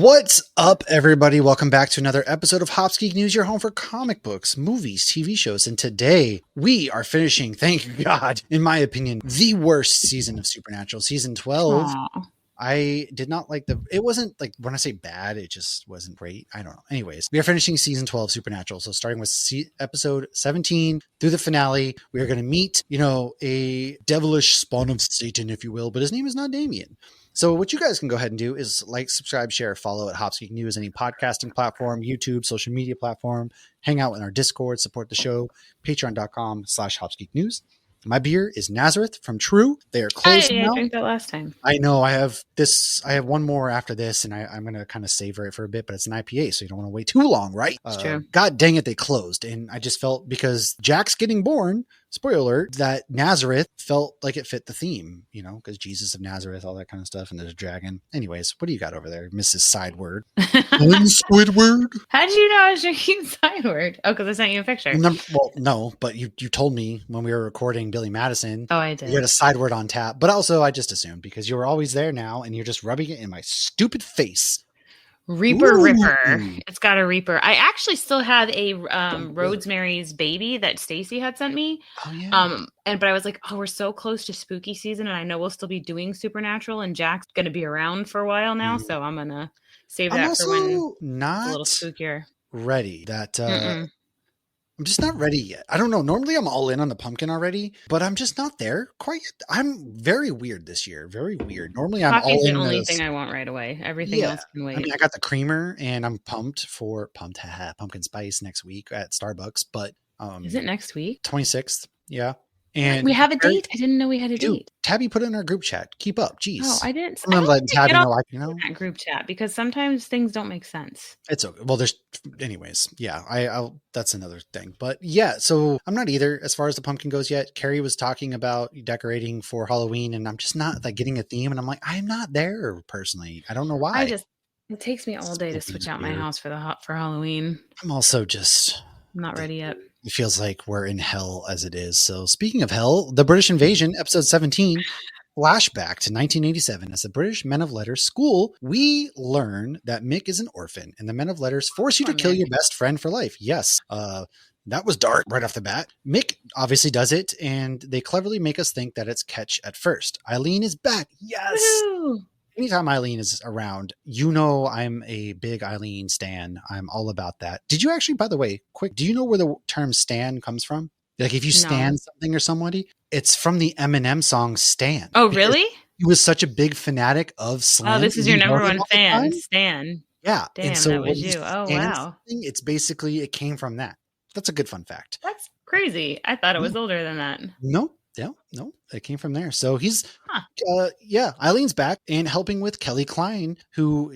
What's up, everybody? Welcome back to another episode of Hopsgeeknews, your home for comic books, movies, TV shows. And today we are finishing, thank God, in my opinion, the worst season of Supernatural, season 12. Aww. I did not like it wasn't like, when I say bad, it just wasn't great. I don't know. Anyways, we are finishing season 12 Supernatural. So starting with episode 17 through the finale, we are going to meet, a devilish spawn of Satan, if you will, but his name is not Damien. So what you guys can go ahead and do is like, subscribe, share, follow at hopsgeeknews, any podcasting platform, YouTube, social media platform, hang out in our Discord, support the show, patreon.com/hopsgeeknews. My beer is Nazareth from True. They are closed now. I drank that last time. I know. I have one more after this, and I'm going to kind of savor it for a bit, but it's an IPA, so you don't want to wait too long, right? It's true. God dang it, they closed. And I just felt, because Jack's getting born, spoiler alert, that Nazareth felt like it fit the theme, because Jesus of Nazareth, all that kind of stuff, and there's a dragon. Anyways, what do you got over there, Mrs. Sideward? Squidward? How did you know I was drinking Sideward? Oh, because I sent you a picture. Well, no, but you told me when we were recording Billy Madison. Oh, I did. You had a Sideward on tap, but also I just assumed because you were always there now and you're just rubbing it in my stupid face. Reaper Ooh. Ripper. It's got a Reaper. I actually still have a Rosemary's Baby that Stacy had sent me. Oh, yeah. But I was like, we're so close to spooky season, and I know we'll still be doing Supernatural, and Jack's going to be around for a while now, so I'm going to save that for when it's a little spookier. Ready. I'm just not ready yet. I don't know. Normally I'm all in on the pumpkin already, but I'm just not there quite. I'm very weird this year. Very weird. Normally I'm Coffee's all in. The only thing I want right away. Everything else can wait. I mean, I got the creamer and I'm pumped for pumpkin spice next week at Starbucks, but is it next week? 26th. Yeah. And we have a date. I didn't know we had a date. Tabby put it in our group chat. Keep up. Jeez. Oh, I didn't. I'm letting Tabby know. That group chat, because sometimes things don't make sense. It's okay. Well, anyways. Yeah. I'll that's another thing. But yeah. So I'm not either as far as the pumpkin goes yet. Carrie was talking about decorating for Halloween, and I'm just not like getting a theme. And I'm like, I'm not there personally. I don't know why. It takes me all day to switch out my house for Halloween. I'm also I'm not ready yet. It feels like we're in hell as it is. So speaking of hell, the British invasion, episode 17, flashback to 1987. As the British Men of Letters school, we learn that Mick is an orphan, and the Men of Letters force you to kill your best friend for life. Yes. That was dark right off the bat. Mick obviously does it, and they cleverly make us think that it's Ketch at first. Eileen is back. Yes. Woo! Anytime Eileen is around, I'm a big Eileen stan. I'm all about that. Did you actually, by the way, do you know where the term stan comes from? Like if you stan something or somebody, it's from the Eminem song Stan. Oh, really? He was such a big fanatic of Slim. Oh, this is your number one fan, Stan. Yeah. Damn, and so that was you. Oh, wow. It's basically, it came from that. That's a good fun fact. That's crazy. I thought it was older than that. No, it came from there. So he's, Eileen's back and helping with Kelly Klein, who,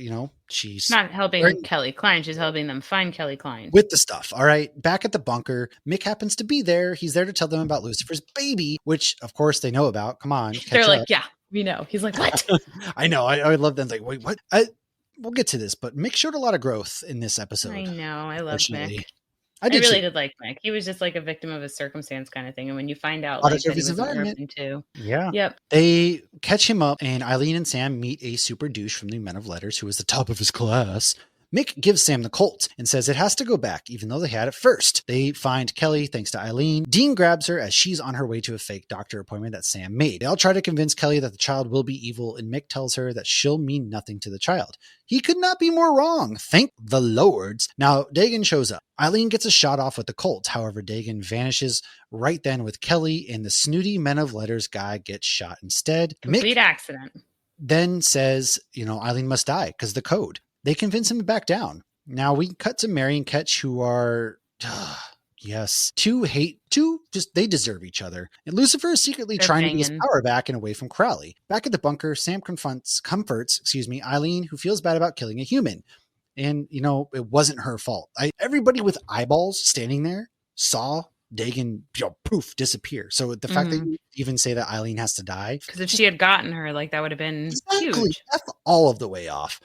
she's not helping Kelly Klein. She's helping them find Kelly Klein with the stuff. All right. Back at the bunker, Mick happens to be there. He's there to tell them about Lucifer's baby, which of course they know about. Come on. They're like, yeah, we know. He's like, what? I know. I love them. Like, wait, what? We'll get to this, but Mick showed a lot of growth in this episode. I know. I love Mick. I really did like Mick. He was just like a victim of his circumstance kind of thing. And when you find out that he was an orphan too. Yeah. Yep. They catch him up, and Eileen and Sam meet a super douche from the Men of Letters who is the top of his class. Mick gives Sam the Colt and says it has to go back, even though they had it first. They find Kelly thanks to Eileen. Dean grabs her as she's on her way to a fake doctor appointment that Sam made. They all try to convince Kelly that the child will be evil, and Mick tells her that she'll mean nothing to the child. He could not be more wrong. Thank the Lords. Now, Dagan shows up. Eileen gets a shot off with the Colt. However, Dagan vanishes right then with Kelly, and the snooty Men of Letters guy gets shot instead. Complete accident. Then says, Eileen must die because the code. They convince him to back down. Now we cut to Mary and Ketch, who are, they deserve each other. And Lucifer is secretly trying to get his power back and away from Crowley. Back at the bunker, Sam comforts, Eileen, who feels bad about killing a human. And, it wasn't her fault. Everybody with eyeballs standing there saw Dagan, poof, disappear. So the fact that you even say that Eileen has to die. Because if she had gotten her, that would have been huge. That's all of the way off.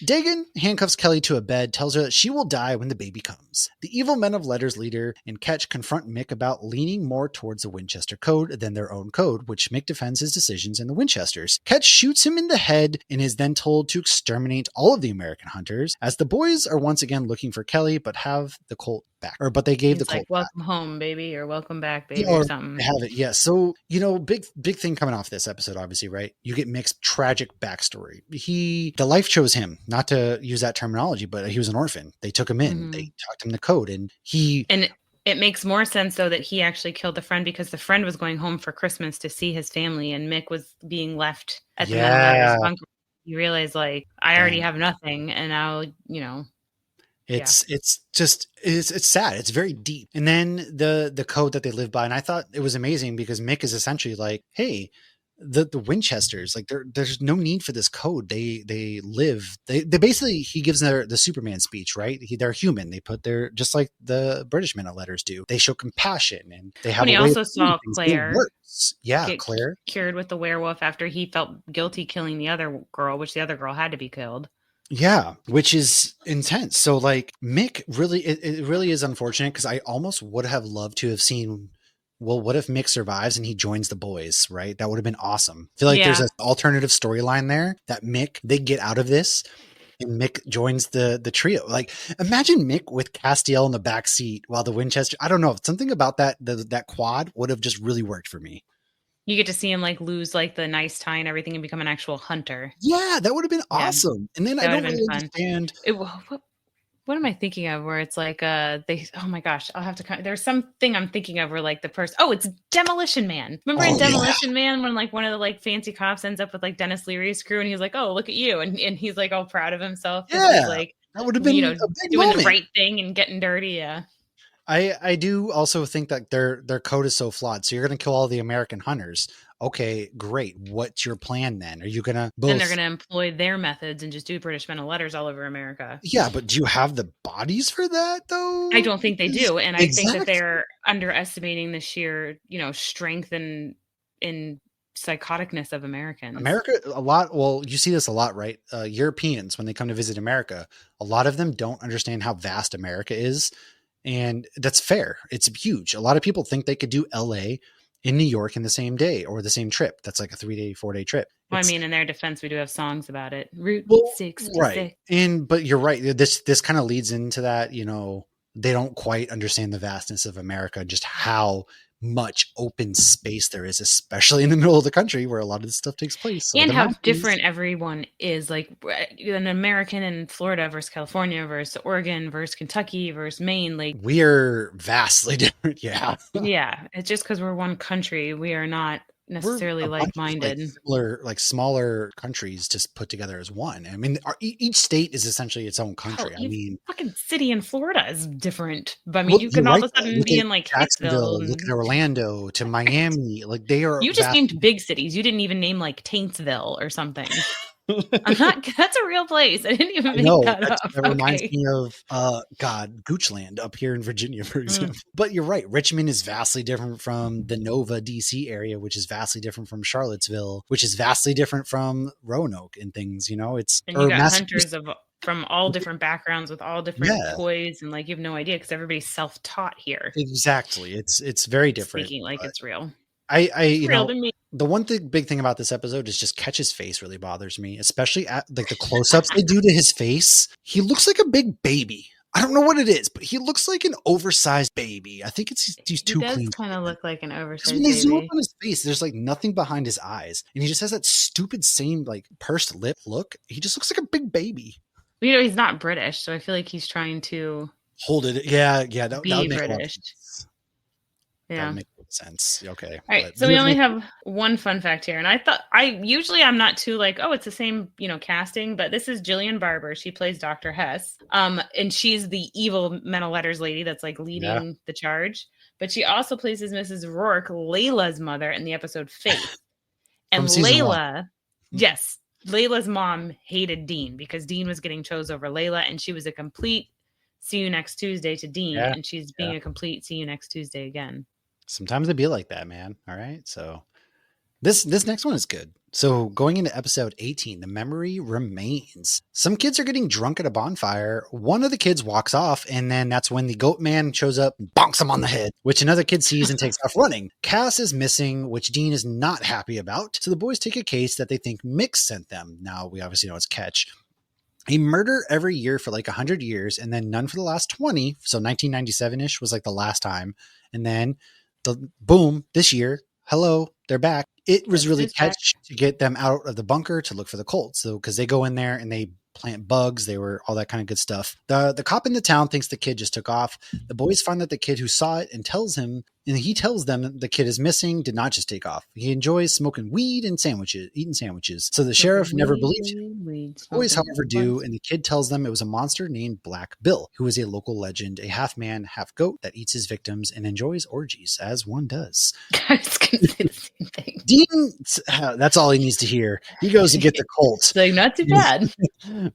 Dagan handcuffs Kelly to a bed, tells her that she will die when the baby comes. The evil Men of Letters leader and Ketch confront Mick about leaning more towards the Winchester Code than their own code, which Mick defends his decisions in the Winchesters. Ketch shoots him in the head and is then told to exterminate all of the American hunters, as the boys are once again looking for Kelly, but have the Colt back. But they gave the Colt welcome back. Home, baby, or welcome back, baby, or something. Have it, yeah. So, big thing coming off this episode, obviously, right? You get Mick's tragic backstory. The life chose him, not to use that terminology, but he was an orphan. They took him in, they taught him the code, and it makes more sense, though, that he actually killed the friend, because the friend was going home for Christmas to see his family, and Mick was being left at the Men of Letters bunker. You realize, I already have nothing, and now, It's sad. It's very deep. And then the code that they live by, and I thought it was amazing because Mick is essentially like, hey, the Winchesters, there's no need for this code. They basically, he gives the Superman speech, right? They're human. They put just like the British Men of Letters do. They show compassion, and they have. When he also saw Claire, Claire cured with the werewolf after he felt guilty killing the other girl, which the other girl had to be killed. Yeah, which is intense. So Mick really, it really is unfortunate, because I almost would have loved to have seen, well, what if Mick survives and he joins the boys, right? That would have been awesome. I feel like there's an alternative storyline there that they get out of this and Mick joins the trio. Imagine Mick with Castiel in the back seat while the Winchester, I don't know, something about that quad would have just really worked for me. You get to see him lose the nice tie and everything and become an actual hunter. Yeah, that would have been awesome. And then I don't really understand. What am I thinking of where it's oh my gosh, I'll have to, there's something I'm thinking of where the person, it's Demolition Man. Remember in Demolition Man when one of the fancy cops ends up with Dennis Leary's crew and he's like, oh, look at you. And he's all proud of himself. Yeah. That would have been a big doing moment. The right thing and getting dirty. Yeah. I do also think that their code is so flawed. So you're going to kill all the American hunters. Okay, great. What's your plan then? Are you going to Then they're going to employ their methods and just do British Men of Letters all over America. Yeah, but do you have the bodies for that though? I don't think they do. And I think that they're underestimating the sheer, strength and in psychoticness of Americans. America, a lot. Well, you see this a lot, right? Europeans, when they come to visit America, a lot of them don't understand how vast America is. And that's fair. It's huge. A lot of people think they could do LA in New York in the same day or the same trip. That's like a 3-day, 4-day trip. Well, in their defense, we do have songs about it. Route 66. Right. But you're right. This kind of leads into that, they don't quite understand the vastness of America, just how much open space there is, especially in the middle of the country where a lot of this stuff takes place. And how different everyone is, an American in Florida versus California versus Oregon versus Kentucky versus Maine. We're vastly different. Yeah. Yeah. It's just because we're one country. We are not necessarily like-minded. Smaller countries just put together as one. Each state is essentially its own country. Fucking city in Florida is different. But you can all of a sudden be in Jacksonville, look at Orlando to Miami. They are. You just named big cities. You didn't even name Taintsville or something. That's a real place. I didn't even make that up. That reminds me of Goochland up here in Virginia, for example. But you're right. Richmond is vastly different from the Nova DC area, which is vastly different from Charlottesville, which is vastly different from Roanoke and things. It's and you got hunters from all different backgrounds with all different toys, and you have no idea because everybody's self-taught here. Exactly. It's very different. Speaking it's real. The one big thing about this episode is just Ketch's face really bothers me, especially at the close-ups they do to his face. He looks like a big baby. I don't know what it is, but he looks like an oversized baby. I think he's too clean. He does kind of look like an oversized baby. When they zoom up on his face, there's nothing behind his eyes, and he just has that stupid same pursed lip look. He just looks like a big baby. He's not British, so I feel like he's trying to hold it. Yeah, that be would make British. Yeah. That would make sense. Okay. All right. So we only have one fun fact here. And I'm not too it's the same, casting, but this is Jillian Barber. She plays Dr. Hess. And she's the evil Men of Letters lady that's leading the charge. But she also plays as Mrs. Rourke, Layla's mother in the episode Faith. And Layla, yes, Layla's mom hated Dean because Dean was getting chose over Layla, and she was a complete see you next Tuesday to Dean. And she's being a complete see you next Tuesday again. Sometimes it'd be like that, man. All right. So This next one is good. So going into episode 18, the memory remains. Some kids are getting drunk at a bonfire. One of the kids walks off, and then that's when the goat man shows up and bonks him on the head, which another kid sees and takes off running. Cass is missing, which Dean is not happy about. So the boys take a case that they think Mick sent them. Now we obviously know it's Ketch. A murder every year for like 100 years, and then none for the last 20. So 1997-ish was like the last time. And then boom, this year, hello, they're back. It was really Ketch to get them out of the bunker to look for the Colts. So because they go in there and they plant bugs, they were all that kind of good stuff. The cop in the town thinks the kid just took off. The boys find that the kid who saw it and he tells them the kid is missing, did not just take off. He enjoys smoking weed and eating sandwiches. So the sheriff never believes him. Boys, however, do, and the kid tells them it was a monster named Black Bill, who is a local legend, a half man, half goat that eats his victims and enjoys orgies, as one does. I was going to say the same thing. Dean, that's all he needs to hear. He goes to get the Colts. Like, not too bad.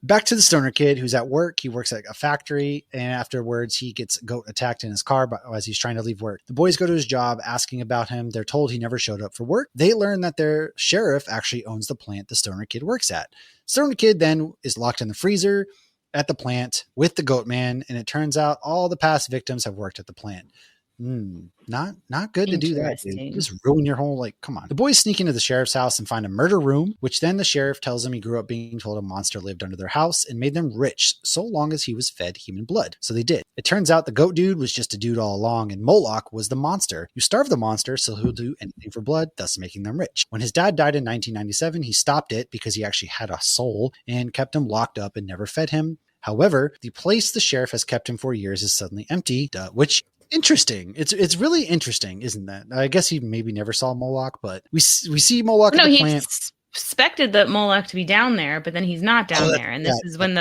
Back to the stoner kid who's at work. He works at a factory, and afterwards he gets goat attacked in his car as he's trying to leave work. The boys go to his job asking about him. They're told he never showed up for work. They learn that their sheriff actually owns the plant the stoner kid works at. Stoner kid then is locked in the freezer at the plant with the goat man, and it turns out all the past victims have worked at the plant. Not good to do that, dude. Just ruin your whole, come on. The boys sneak into the sheriff's house and find a murder room, which then the sheriff tells them he grew up being told a monster lived under their house and made them rich so long as he was fed human blood. So they did. It turns out the goat dude was just a dude all along, and Moloch was the monster. You starve the monster, so he'll do anything for blood, thus making them rich. When his dad died in 1997, he stopped it because he actually had a soul and kept him locked up and never fed him. However, the place the sheriff has kept him for years is suddenly empty, which interesting. It's really interesting, isn't that? I guess he maybe never saw Moloch, but we see Moloch at the plant. Expected that Moloch to be down there, but then he's not down there. And this is when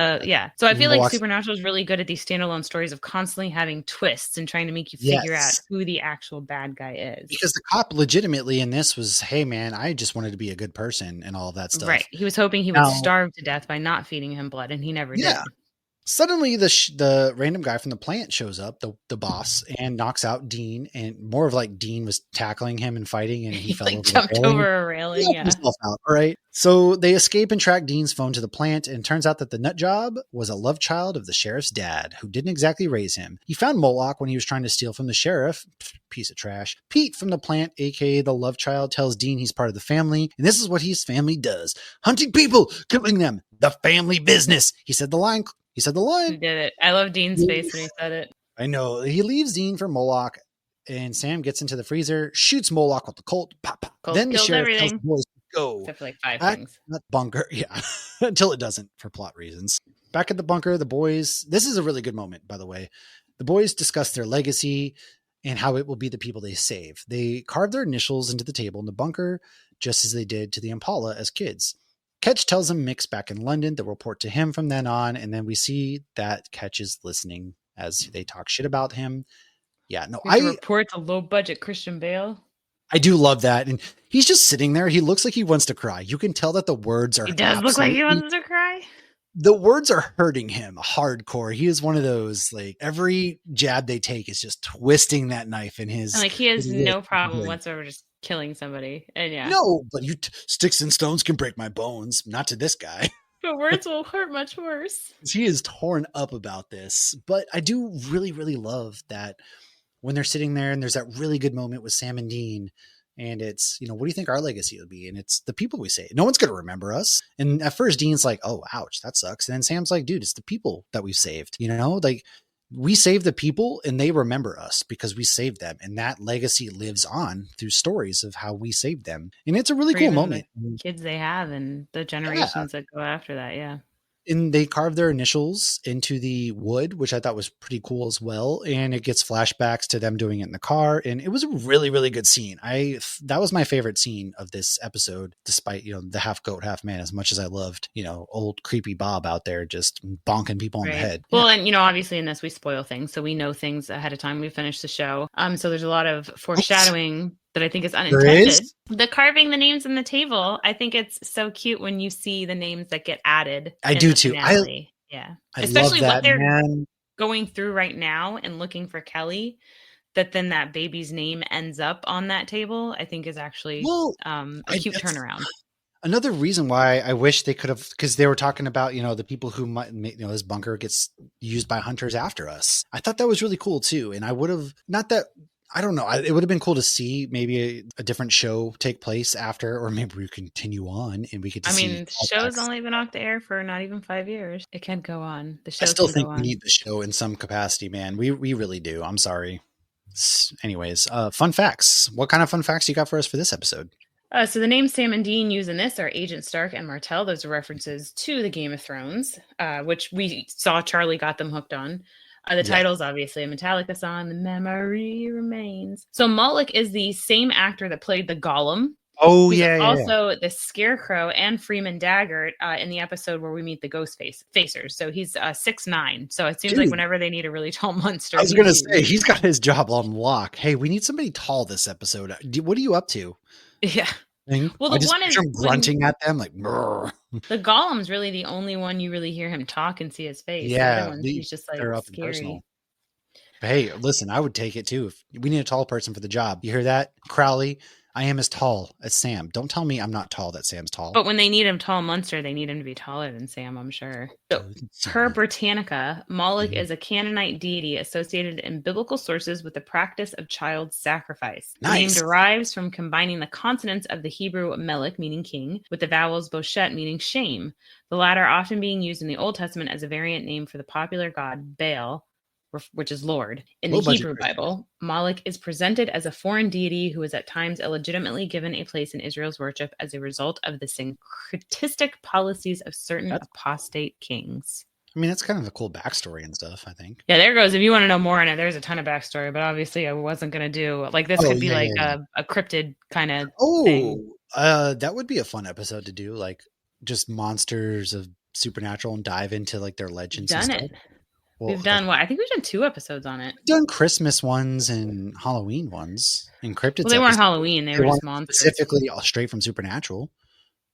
So I feel like Supernatural is really good at these standalone stories of constantly having twists and trying to make you figure out who the actual bad guy is. Because the cop legitimately in this was, hey man, I just wanted to be a good person and all of that stuff. Right. He was hoping he would starve to death by not feeding him blood, and he never did. Suddenly, the random guy from the plant shows up, the boss, and knocks out Dean. And more of like Dean was tackling him and fighting, and he fell over jumped over a railing. Himself out. All right. So they escape and track Dean's phone to the plant, and turns out that the nut job was a love child of the sheriff's dad, who didn't exactly raise him. He found Moloch when he was trying to steal from the sheriff. Piece of trash. Pete from the plant, aka the love child, tells Dean he's part of the family, and this is what his family does: hunting people, killing them, the family business. He said the line. He did it. I love Dean's face when he said it. I know. He leaves Dean for Moloch, and Sam gets into the freezer, shoots Moloch with the Colt. Pop, pop. Colt then the sheriff everything. tells the boys to go. Except for 5 things. That bunker. Yeah. Until it doesn't, for plot reasons. Back at the bunker, the boys, this is a really good moment, by the way. The boys discuss their legacy and how it will be the people they save. They carve their initials into the table in the bunker, just as they did to the Impala as kids. Ketch tells him Mick's back in London. They'll report to him from then on. And then we see that Ketch is listening as they talk shit about him. Yeah, no, I report to low budget Christian Bale. I do love that. And he's just sitting there. He looks like he wants to cry. You can tell that the words are. He does look like he wants to cry. The words are hurting him hardcore. He is one of those, every jab they take is just twisting that knife in his. He has no problem whatsoever just killing somebody. And no, but sticks and stones can break my bones. Not to this guy. But words will hurt much worse. He is torn up about this. But I do really, really love that when they're sitting there and there's that really good moment with Sam and Dean. And it's, what do you think our legacy would be? And it's the people we save. No one's going to remember us. And at first Dean's like, oh, ouch, that sucks. And then Sam's like, dude, it's the people that we've saved. We save the people and they remember us because we saved them. And that legacy lives on through stories of how we saved them. And it's a really cool moment. The kids they have and the generations that go after that. Yeah. And they carve their initials into the wood, which I thought was pretty cool as well. And it gets flashbacks to them doing it in the car. And it was a really, really good scene. That was my favorite scene of this episode, despite, the half goat, half man, as much as I loved, old creepy Bob out there just bonking people on the head. Well, and, obviously in this, we spoil things. So we know things ahead of time. We finish the show. So there's a lot of foreshadowing that I think is unintended. The carving the names in the table, I think it's so cute when you see the names that get added. I do too. Yeah. Especially what they're going through right now and looking for Kelly. that then that baby's name ends up on that table, I think is actually Well, a cute that's turnaround. another reason why I wish they could have, because they were talking about, the people who might, this bunker gets used by hunters after us. I thought that was really cool too. And I would have, not that, I don't know, it would have been cool to see maybe a different show take place after, or maybe we continue on and we get to I see mean, the show's callbacks. only been off the air for not even 5 years. It can go on. The I show still can go think we on. need the show in some capacity, man. We really do. I'm sorry. Anyways, fun facts. What kind of fun facts you got for us for this episode? So the names Sam and Dean use in this are Agent Stark and Martell. Those are references to the Game of Thrones, which we saw Charlie got them hooked on. The Yeah. title's obviously a Metallica song, The Memory Remains. So Moloch is the same actor that played the Golem. Oh, He's yeah. also the Scarecrow and Freeman Daggett in the episode where we meet the Ghost Facers. So he's 6'9". So it seems like Dude, whenever they need a really tall monster, I was going to he's say, he's got his job on lock. Hey, we need somebody tall this episode. What are you up to? yeah. Thing? Well, I the just one is picture him grunting at them like, "Brr." the Golem's really the only one you really hear him talk and see his face. The other Yeah, ones, he's just like they're up and scary. personal. But hey, listen, I would take it too. If we need a tall person for the job, you hear that, Crowley? I am as tall as Sam. Don't tell me I'm not tall. That Sam's tall. But when they need him tall monster, they need him to be taller than Sam, I'm sure. So, per Britannica, Moloch is a Canaanite deity associated in biblical sources with the practice of child sacrifice. The name Nice. derives from combining the consonants of the Hebrew melech, meaning king, with the vowels boshet, meaning shame, the latter often being used in the Old Testament as a variant name for the popular god Baal, which is Lord. In the Hebrew Bible, Moloch is presented as a foreign deity who is at times illegitimately given a place in Israel's worship as a result of the syncretistic policies of certain apostate kings. I mean, that's kind of a cool backstory and stuff, I think. Yeah, there goes. If you want to know more on it, there's a ton of backstory, but obviously I wasn't going to do, like, this could be a cryptid kind of thing. That would be a fun episode to do, like just monsters of supernatural and dive into like their legends and stuff. Well, we've done I think we've done 2 episodes on it. We've done Christmas ones and Halloween ones. Encrypted. Well, they weren't Halloween; they were just monsters. Specifically, straight from Supernatural.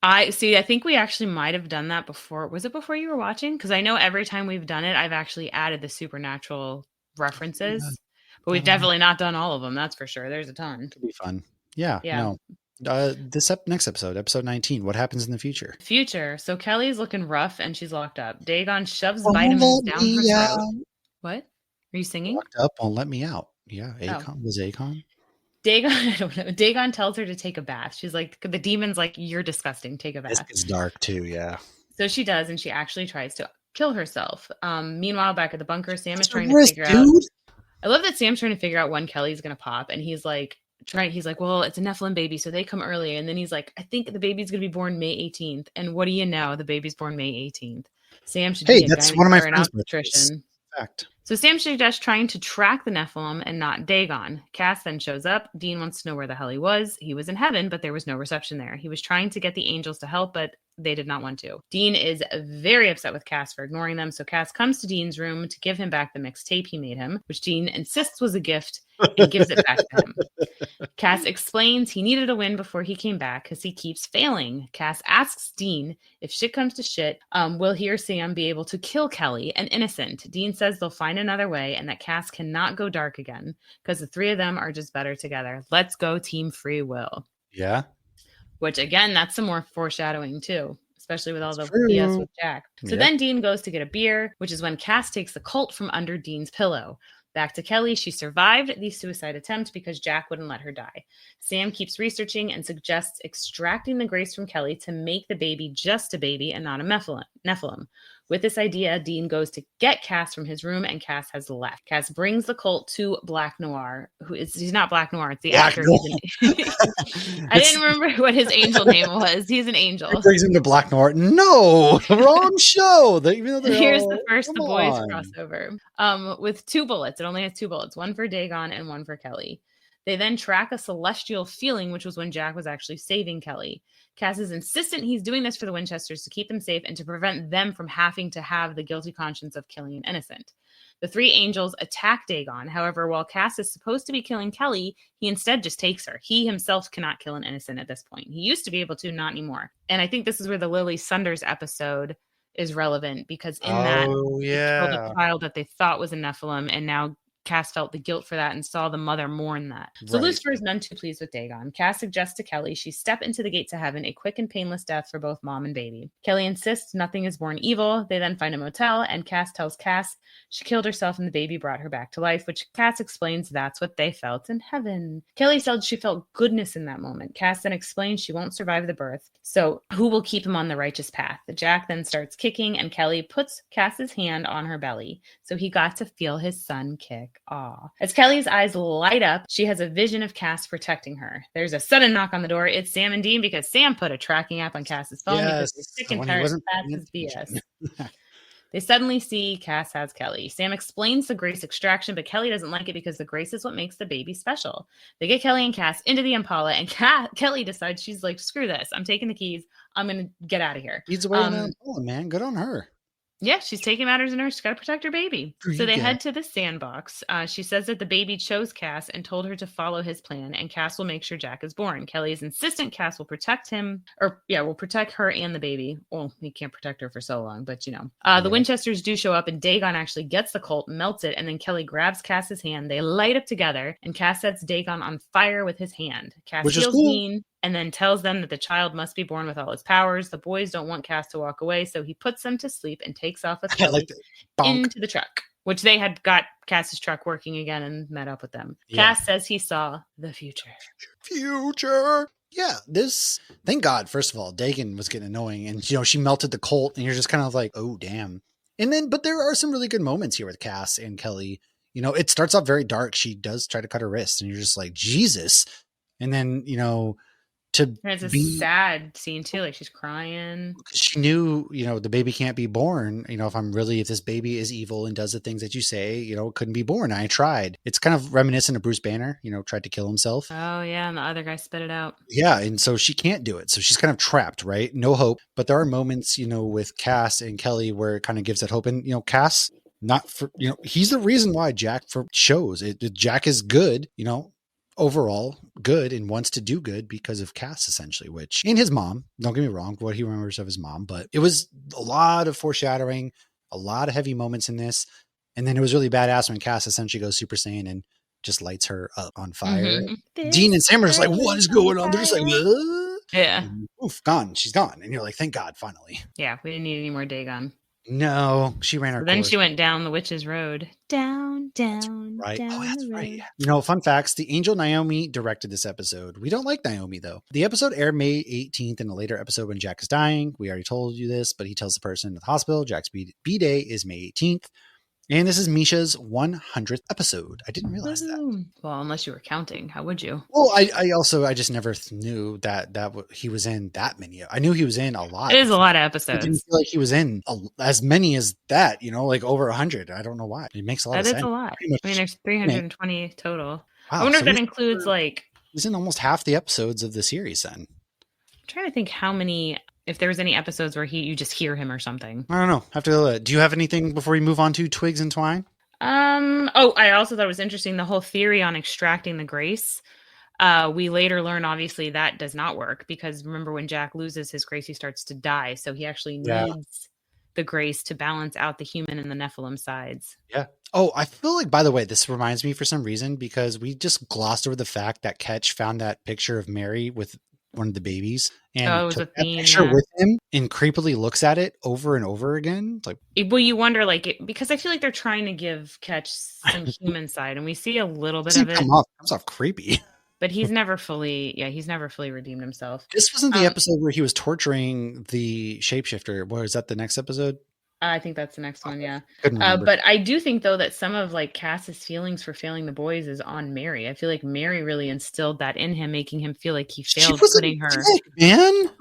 I think we actually might have done that before. Was it before you were watching? Because I know every time we've done it, I've actually added the Supernatural references, but we've definitely not done all of them. That's for sure. There's a ton. Could be fun. Yeah. No. This next episode 19. What happens in the future? So Kelly's looking rough and she's locked up. Dagon shoves vitamins down her throat. What? Are you singing? Locked up won't let me out. Yeah. Was Akon? Dagon, I don't know. Dagon tells her to take a bath. She's like, the demon's like, you're disgusting. Take a bath. It's dark too. Yeah. So she does, and she actually tries to kill herself. Meanwhile, back at the bunker, Sam is trying to figure out. I love that Sam's trying to figure out when Kelly's going to pop, and he's like, well, it's a Nephilim baby, so they come early. And then he's like, I think the baby's going to be born May 18th. And what do you know? The baby's born May 18th. Sam should be that's one of my friends' obstetrician. Fact. So Sam suggests trying to track the Nephilim and not Dagon. Cass then shows up. Dean wants to know where the hell he was. He was in heaven, but there was no reception there. He was trying to get the angels to help, but they did not want to. Dean is very upset with Cass for ignoring them, so Cass comes to Dean's room to give him back the mixtape he made him, which Dean insists was a gift, and gives it back to him. Cass explains he needed a win before he came back because he keeps failing. Cass asks Dean, if shit comes to shit, will he or Sam be able to kill Kelly, an innocent? Dean says they'll find another way and that Cass cannot go dark again because the 3 of them are just better together. Let's go Team Free Will. Yeah. Which, again, that's some more foreshadowing, too, especially with all the BS with Jack. So then Dean goes to get a beer, which is when Cass takes the Colt from under Dean's pillow. Back to Kelly, she survived the suicide attempt because Jack wouldn't let her die. Sam keeps researching and suggests extracting the grace from Kelly to make the baby just a baby and not a Nephilim. With this idea, Dean goes to get Cass from his room, and Cass has left. Cass brings the Colt to Black Noir, he's not Black Noir, it's the actor. I didn't remember what his angel name was. He's an angel. He brings him to Black Noir. No, wrong show. Here's the first The Boys crossover. With 2 bullets. It only has 2 bullets, one for Dagon and one for Kelly. They then track a celestial feeling, which was when Jack was actually saving Kelly. Cass is insistent he's doing this for the Winchesters to keep them safe and to prevent them from having to have the guilty conscience of killing an innocent. The 3 angels attack Dagon. However, while Cass is supposed to be killing Kelly, he instead just takes her. He himself cannot kill an innocent at this point. He used to be able to, not anymore. And I think this is where the Lily Sunders episode is relevant because in that, they killed a child that they thought was a Nephilim, and now Cass felt the guilt for that and saw the mother mourn that. So Right. Lucifer is none too pleased with Dagon. Cass suggests to Kelly she step into the gate to heaven, a quick and painless death for both mom and baby. Kelly insists nothing is born evil. They then find a motel, and Cass tells Cass she killed herself and the baby brought her back to life, which Cass explains that's what they felt in heaven. Kelly said she felt goodness in that moment. Cass then explains she won't survive the birth, so who will keep him on the righteous path? Jack then starts kicking, and Kelly puts Cass's hand on her belly, so he got to feel his son kick. Aw. As Kelly's eyes light up, she has a vision of Cass protecting her. There's a sudden knock on the door. It's Sam and Dean, because Sam put a tracking app on Cass's phone because they're sick and tired of Cass's BS. They suddenly see Cass has Kelly. Sam explains the Grace extraction, but Kelly doesn't like it because the Grace is what makes the baby special. They get Kelly and Cass into the Impala, and Kelly decides she's like, screw this. I'm taking the keys. I'm going to get out of here. Leads away in the Impala, man. Good on her. Yeah, she's taking matters in her. She's got to protect her baby. So they head to the sandbox. She says that the baby chose Cass and told her to follow his plan, and Cass will make sure Jack is born. Kelly is insistent Cass will protect him, will protect her and the baby. Well, he can't protect her for so long, but The Winchesters do show up, and Dagon actually gets the Colt, melts it, and then Kelly grabs Cass's hand. They light up together, and Cass sets Dagon on fire with his hand. Cass heals Dean, and then tells them that the child must be born with all his powers. The boys don't want Cass to walk away, so he puts them to sleep and takes off with Kelly into the truck, which they had got Cass's truck working again and met up with them. Yeah. Cass says he saw the future. Yeah, thank God, first of all, Dagon was getting annoying, and she melted the Colt, and you're just kind of like, oh, damn. And then, but there are some really good moments here with Cass and Kelly. It starts off very dark. She does try to cut her wrist, and you're just like, Jesus. And then, it's a sad scene too, like she's crying. She knew, the baby can't be born. If this baby is evil and does the things that you say, it couldn't be born. I tried. It's kind of reminiscent of Bruce Banner, tried to kill himself. Oh yeah, and the other guy spit it out. Yeah, and so she can't do it. So she's kind of trapped, right? No hope. But there are moments, with Cass and Kelly where it kind of gives that hope. And, Cass, not for, he's the reason why Jack shows it. Jack is good, overall good and wants to do good because of Cass, essentially, and his mom, don't get me wrong, what he remembers of his mom, but it was a lot of foreshadowing, a lot of heavy moments in this. And then it was really badass when Cass essentially goes Super Saiyan and just lights her up on fire. Mm-hmm. Dean and Sam are just like, what is going on? They're just like, what? Yeah. And, oof, gone. She's gone. And you're like, thank God, finally. Yeah, we didn't need any more Dagon. No, she ran her Then course. She went down the witch's road. Down. Right. That's right. Fun facts. The angel Naomi directed this episode. We don't like Naomi, though. The episode aired May 18th in a later episode when Jack is dying. We already told you this, but he tells the person in the hospital Jack's B-Day is May 18th. And this is Misha's 100th episode. I didn't realize that. Well, unless you were counting, how would you? Well, I just never knew that he was in that many. I knew he was in a lot. It is a lot of episodes. I didn't feel like he was in as many as that, like over 100. I don't know why. It makes a lot of sense. That is a lot. There's 320 total. Wow, I wonder if that includes he's in almost half the episodes of the series then. I'm trying to think if there was any episodes where you just hear him or something. I don't know. Have to. Do you have anything before we move on to Twigs and Twine? I also thought it was interesting, the whole theory on extracting the Grace. We later learn, obviously, that does not work, because remember when Jack loses his Grace, he starts to die. So he actually needs the Grace to balance out the human and the Nephilim sides. Yeah. Oh, I feel like, by the way, this reminds me for some reason, because we just glossed over the fact that Ketch found that picture of Mary with one of the babies and took that picture with him and creepily looks at it over and over again. Well, you wonder, because I feel like they're trying to give Ketch some human side, and we see a little bit of it. Comes off creepy. But he's never fully redeemed himself. This wasn't the episode where he was torturing the shapeshifter. Is that the next episode? I think that's the next one, yeah. But I do think, though, that some of Cass's feelings for failing the boys is on Mary. I feel like Mary really instilled that in him, making him feel like he failed, putting her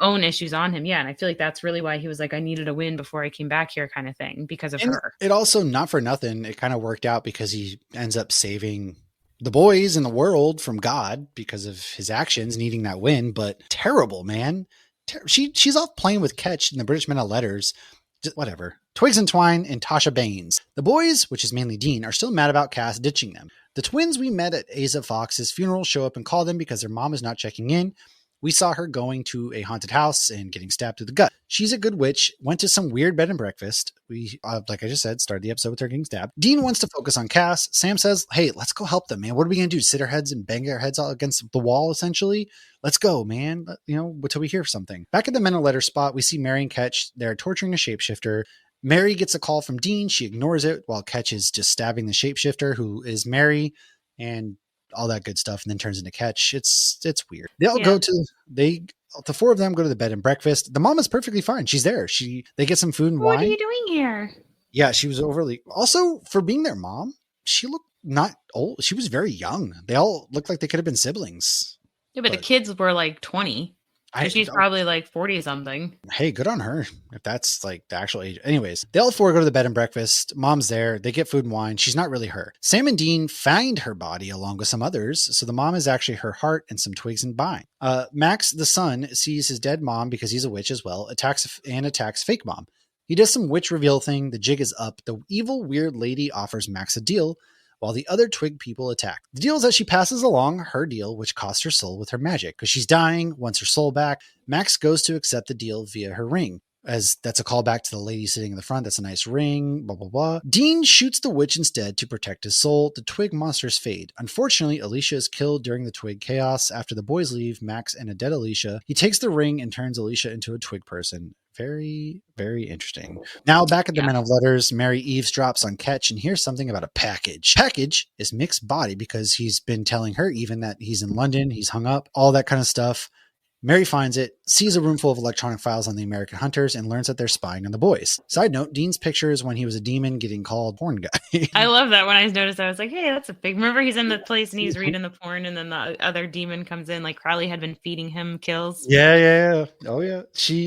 own issues on him. Yeah, and I feel like that's really why he was like, I needed a win before I came back here, kind of thing, because of her. It also, not for nothing, it kind of worked out because he ends up saving the boys and the world from God because of his actions, needing that win. But terrible, man. She's off playing with Ketch in the British Men of Letters. Just whatever. Twigs and Twine and Tasha Baines. The boys, which is mainly Dean, are still mad about Cass ditching them. The twins we met at Asa Fox's funeral show up and call them because their mom is not checking in. We saw her going to a haunted house and getting stabbed through the gut. She's a good witch, went to some weird bed and breakfast. We, like I just said, started the episode with her getting stabbed. Dean wants to focus on Cass. Sam says, hey, let's go help them, man. What are we going to do? Sit our heads and bang our heads all against the wall, essentially? Let's go, man. Until we hear something. Back at the men of letters spot, we see Mary and Ketch. They're torturing a shapeshifter. Mary gets a call from Dean. She ignores it while Ketch is just stabbing the shapeshifter, who is Mary, and all that good stuff, and then turns into Ketch. It's weird. The four of them go to the bed and breakfast. The mom is perfectly fine. She's there. They get some food and wine. What are you doing here? Yeah, she was overly. Also, for being their mom, she looked not old. She was very young. They all looked like they could have been siblings. Yeah, but the kids were like 20. So she's probably like 40 something. Hey, good on her. If that's like the actual age. Anyways, they all four go to the bed and breakfast. Mom's there. They get food and wine. She's not really her. Sam and Dean find her body along with some others. So the mom is actually her heart and some twigs and vine. Max, the son, sees his dead mom because he's a witch as well, attacks fake mom. He does some witch reveal thing. The jig is up. The evil, weird lady offers Max a deal, while the other twig people attack. The deal is that she passes along her deal, which costs her soul with her magic. Because she's dying, wants her soul back. Max goes to accept the deal via her ring, as that's a callback to the lady sitting in the front. That's a nice ring, blah, blah, blah. Dean shoots the witch instead to protect his soul. The twig monsters fade. Unfortunately, Alicia is killed during the twig chaos. After the boys leave, Max and a dead Alicia, he takes the ring and turns Alicia into a twig person. Very, very interesting. Now back at the Men of Letters, Mary eavesdrops on Ketch and hears something about a package. Package is Mick's body because he's been telling her even that he's in London, he's hung up, all that kind of stuff. Mary finds it, sees a room full of electronic files on the American hunters, and learns that they're spying on the boys. Side note, Dean's pictures when he was a demon getting called porn guy. I love that. When I noticed, I was like, hey, that's a big... Remember, he's in the place and he's reading the porn, and then the other demon comes in, like Crowley had been feeding him kills. Yeah. Oh, yeah.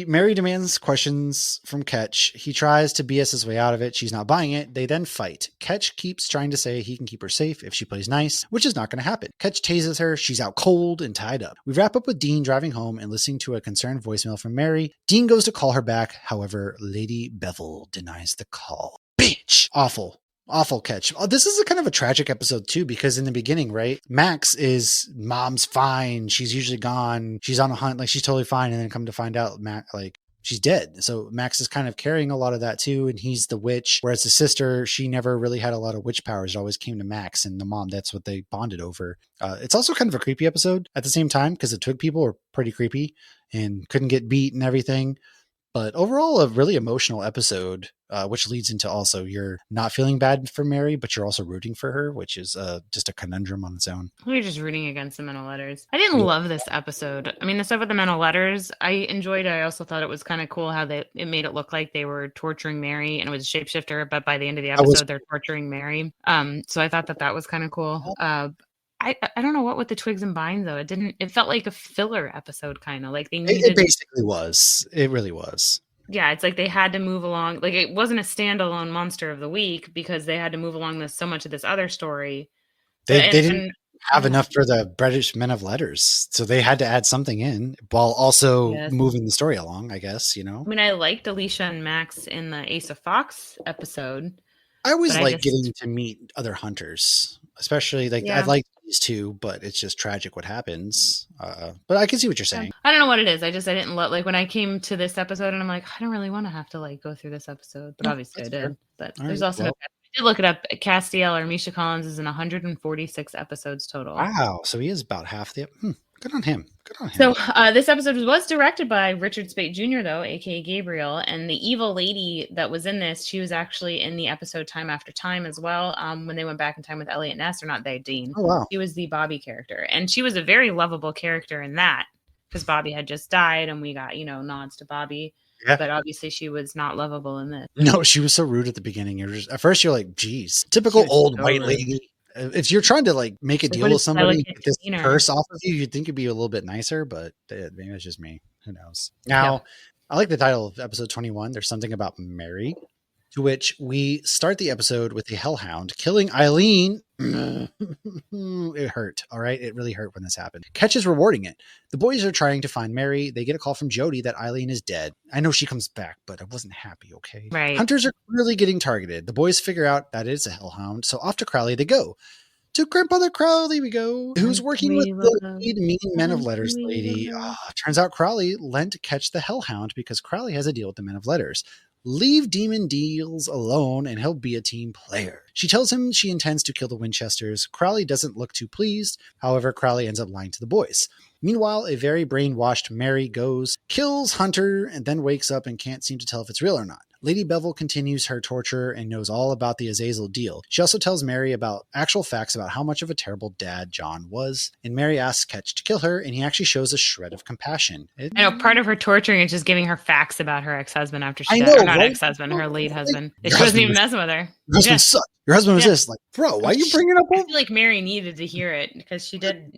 Mary demands questions from Ketch. He tries to BS his way out of it. She's not buying it. They then fight. Ketch keeps trying to say he can keep her safe if she plays nice, which is not going to happen. Ketch tases her. She's out cold and tied up. We wrap up with Dean driving home and listening to a concerned voicemail from Mary. Dean goes to call her back. However, Lady Bevel denies the call. Bitch! Awful Ketch. Oh, this is a kind of a tragic episode too, because in the beginning, right? Max is mom's fine. She's usually gone. She's on a hunt. Like she's totally fine. And then come to find out, she's dead. So Max is kind of carrying a lot of that too. And he's the witch. Whereas the sister, she never really had a lot of witch powers. It always came to Max and the mom. That's what they bonded over. It's also kind of a creepy episode at the same time because the twig people were pretty creepy and couldn't get beat and everything. But overall, a really emotional episode, which leads into also you're not feeling bad for Mary, but you're also rooting for her, which is just a conundrum on its own. We're just rooting against the Men of Letters. I didn't love this episode. I mean, the stuff with the Men of Letters, I enjoyed. I also thought it was kind of cool how it made it look like they were torturing Mary, and it was a shapeshifter, but by the end of the episode, they're torturing Mary. So I thought that was kind of cool. I don't know what with the twigs and vines though. It felt like a filler episode, kind of like they needed. It basically was. It really was. Yeah, it's like they had to move along. Like it wasn't a standalone monster of the week because they had to move along so much of this other story. They didn't have enough for the British Men of Letters, so they had to add something in while also moving the story along. I guess I mean, I liked Alicia and Max in the Ace of Fox episode. I always like getting to meet other hunters, especially I like these two, but it's just tragic what happens. But I can see what you're saying. I don't know what it is. I didn't love when I came to this episode and I'm like, I don't really want to have to go through this episode, but obviously I did. Fair. But there's also I did look it up. Castiel or Misha Collins is in 146 episodes total. Wow, so he is about half the. Good on him. So this episode was directed by Richard Speight Jr., though, aka Gabriel, and the evil lady that was in this, she was actually in the episode Time After Time as well. When they went back in time with Elliot Ness, or not they, Dean. Oh wow. She was the Bobby character, and she was a very lovable character in that because Bobby had just died, and we got nods to Bobby. Yeah. But obviously she was not lovable in this. No, she was so rude at the beginning. At first you're like, geez, typical old white lady. If you're trying to make a deal with somebody, get this curse off of you, you'd think it'd be a little bit nicer, but maybe it's just me. Who knows? Now, I like the title of episode 21. There's something about Mary, to which we start the episode with the Hellhound killing Eileen. It hurt. All right. It really hurt when this happened. Ketch is rewarding it. The boys are trying to find Mary. They get a call from Jody that Eileen is dead. I know she comes back, but I wasn't happy. Okay. Right. Hunters are really getting targeted. The boys figure out that it's a Hellhound. So off to Crowley they go. To Grandmother Crowley we go, who's working with the lead mean Men of Letters lady. Turns out Crowley lent to catch the Hellhound because Crowley has a deal with the Men of Letters. Leave demon deals alone and he'll be a team player. She tells him she intends to kill the Winchesters. Crowley doesn't look too pleased. However, Crowley ends up lying to the boys. Meanwhile, a very brainwashed Mary goes, kills Hunter, and then wakes up and can't seem to tell if it's real or not. Lady Bevel continues her torture and knows all about the Azazel deal. She also tells Mary about actual facts about how much of a terrible dad John was, and Mary asks Ketch to kill her, and he actually shows a shred of compassion. I know part of her torturing is just giving her facts about her ex-husband after she died. Know, or not right? ex-husband, her late husband. She wasn't even messing with her. Your husband sucked. Your husband was this. Like, bro, why are you bringing up? I feel like Mary needed to hear it because she did.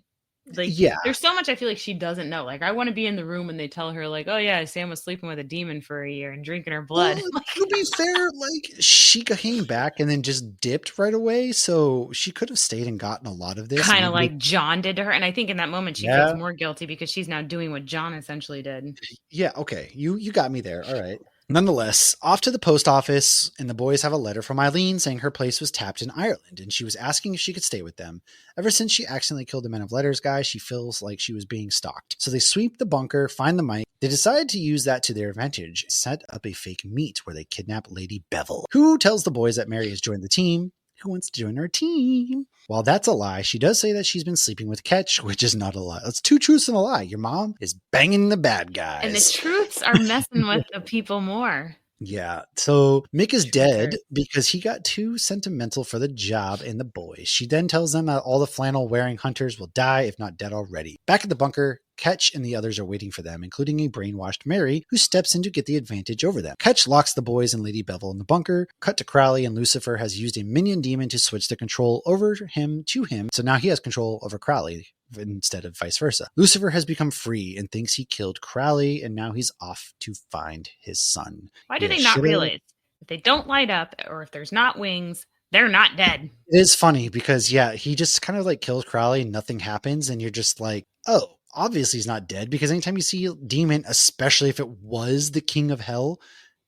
Like, there's so much I feel like she doesn't know. Like, I want to be in the room when they tell her, like, oh yeah, Sam was sleeping with a demon for a year and drinking her blood. Well, to be fair, like, she came back and then just dipped right away, so she could have stayed and gotten a lot of this. Kind of like John did to her. And I think in that moment she feels more guilty because she's now doing what John essentially did. Yeah, okay. You got me there. All right. Nonetheless, off to the post office, and the boys have a letter from Eileen saying her place was tapped in Ireland, and she was asking if she could stay with them. Ever since she accidentally killed the Men of Letters guy, she feels like she was being stalked. So they sweep the bunker, find the mic. They decide to use that to their advantage, set up a fake meet where they kidnap Lady Bevel, who tells the boys that Mary has joined the team. Who wants to join our team? While that's a lie, she does say that she's been sleeping with Ketch, which is not a lie. That's two truths and a lie. Your mom is banging the bad guys. And the truths are messing with the people more. Yeah. So Mick is dead because he got too sentimental for the job and the boys. She then tells them that all the flannel wearing hunters will die if not dead already. Back at the bunker, Ketch and the others are waiting for them, including a brainwashed Mary, who steps in to get the advantage over them. Ketch locks the boys and Lady Bevel in the bunker. Cut to Crowley, and Lucifer has used a minion demon to switch the control over him to him, so now he has control over Crowley instead of vice versa. Lucifer has become free and thinks he killed Crowley, and now he's off to find his son. Why do they not realize if they don't light up or if there's not wings, they're not dead? It is funny because, he just kind of like kills Crowley and nothing happens, and you're just like, oh, obviously he's not dead, because anytime you see a demon, especially if it was the king of hell,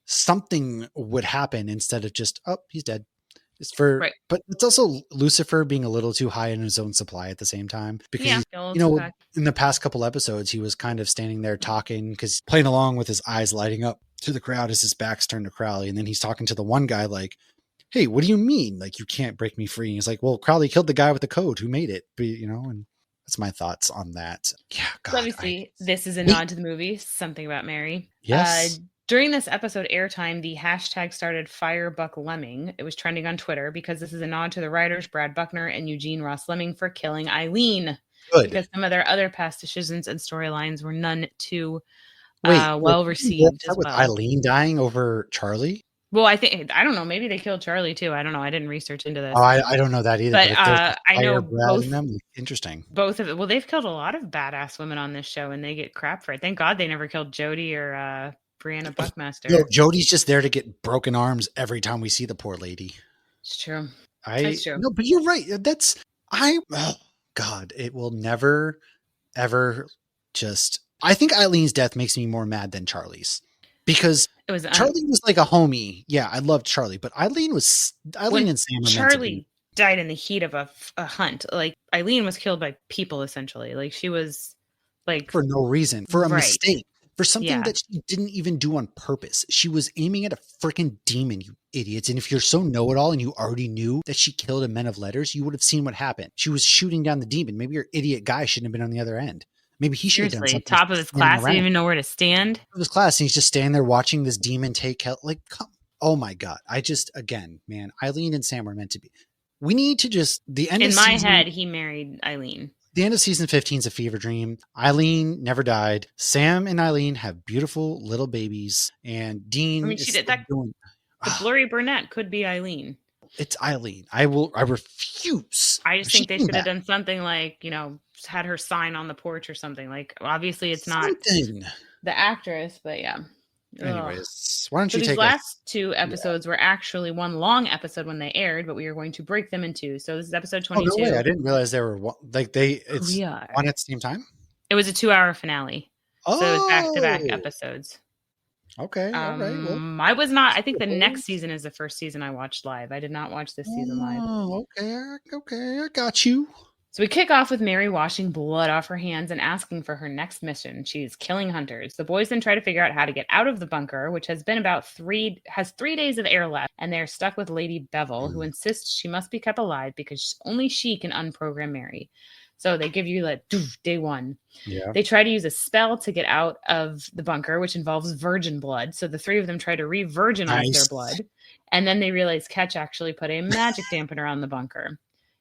something would happen instead of just, oh, he's dead. It's but it's also Lucifer being a little too high in his own supply at the same time, because in the past couple episodes he was kind of standing there talking, because playing along with his eyes lighting up to the crowd as his back's turned to Crowley, and then he's talking to the one guy like, hey, what do you mean? Like, you can't break me free. And he's like, well, Crowley killed the guy with the code who made it, but and that's my thoughts on that. Yeah, God. So obviously, this is a nod to the movie, Something About Mary. Yes. During this episode airtime, the hashtag started FireBuckLemming. It was trending on Twitter because this is a nod to the writers Brad Buckner and Eugene Ross Lemming for killing Eileen. Good. Because some of their other past decisions and storylines were none too well received as well. With Eileen dying over Charlie? Well, I don't know. Maybe they killed Charlie too. I don't know. I didn't research into this. Oh, I don't know that either. But I know both. Interesting. Both of it. Well, they've killed a lot of badass women on this show, and they get crap for it. Thank God they never killed Jodie or Brianna Buckmaster. No, Jodie's just there to get broken arms every time we see the poor lady. It's true. It's true. No, but you're right. Oh God, it will never, ever just. I think Eileen's death makes me more mad than Charlie's. Because Charlie was like a homie. Yeah, I loved Charlie, but Eileen and Sam. Charlie died in the heat of a hunt. Like, Eileen was killed by people, essentially. Like, she was like for no reason, for a mistake, for something that she didn't even do on purpose. She was aiming at a freaking demon, you idiots. And if you're so know-it-all and you already knew that she killed a Men of Letters, you would have seen what happened. She was shooting down the demon. Maybe your idiot guy shouldn't have been on the other end. Maybe he should have done something. Top of his class, he didn't even know where to stand. Top of his class, and he's just standing there watching this demon take hell. Like, oh my God. Again, man, Eileen and Sam were meant to be. We need to the end of season. In my head, he married Eileen. The end of season 15 is a fever dream. Eileen never died. Sam and Eileen have beautiful little babies. And Dean she did that. The blurry brunette could be Eileen. It's Eileen. I refuse. I just think they should have done something like, had her sign on the porch or something. Like, obviously it's not the actress, but yeah. Anyways, why don't you take these last two episodes were actually one long episode when they aired, but we are going to break them in two. So this is episode 22. Oh, no way. I didn't realize they were one at the same time. It was a 2-hour finale. Oh. So it was back-to-back episodes. Okay. All right. Well, I was not. I think the next suppose. season is the first season I watched live. I did not watch this season live. Oh, okay. Okay. I got you. So we kick off with Mary washing blood off her hands and asking for her next mission. She's killing hunters. The boys then try to figure out how to get out of the bunker, which has been about 3 days of air left, and they're stuck with Lady Bevel, who insists she must be kept alive because only she can unprogram Mary. So they give you like day one. Yeah. They try to use a spell to get out of the bunker, which involves virgin blood. So the three of them try to re-virginize their Nice. blood. And then they realize Ketch actually put a magic dampener on the bunker.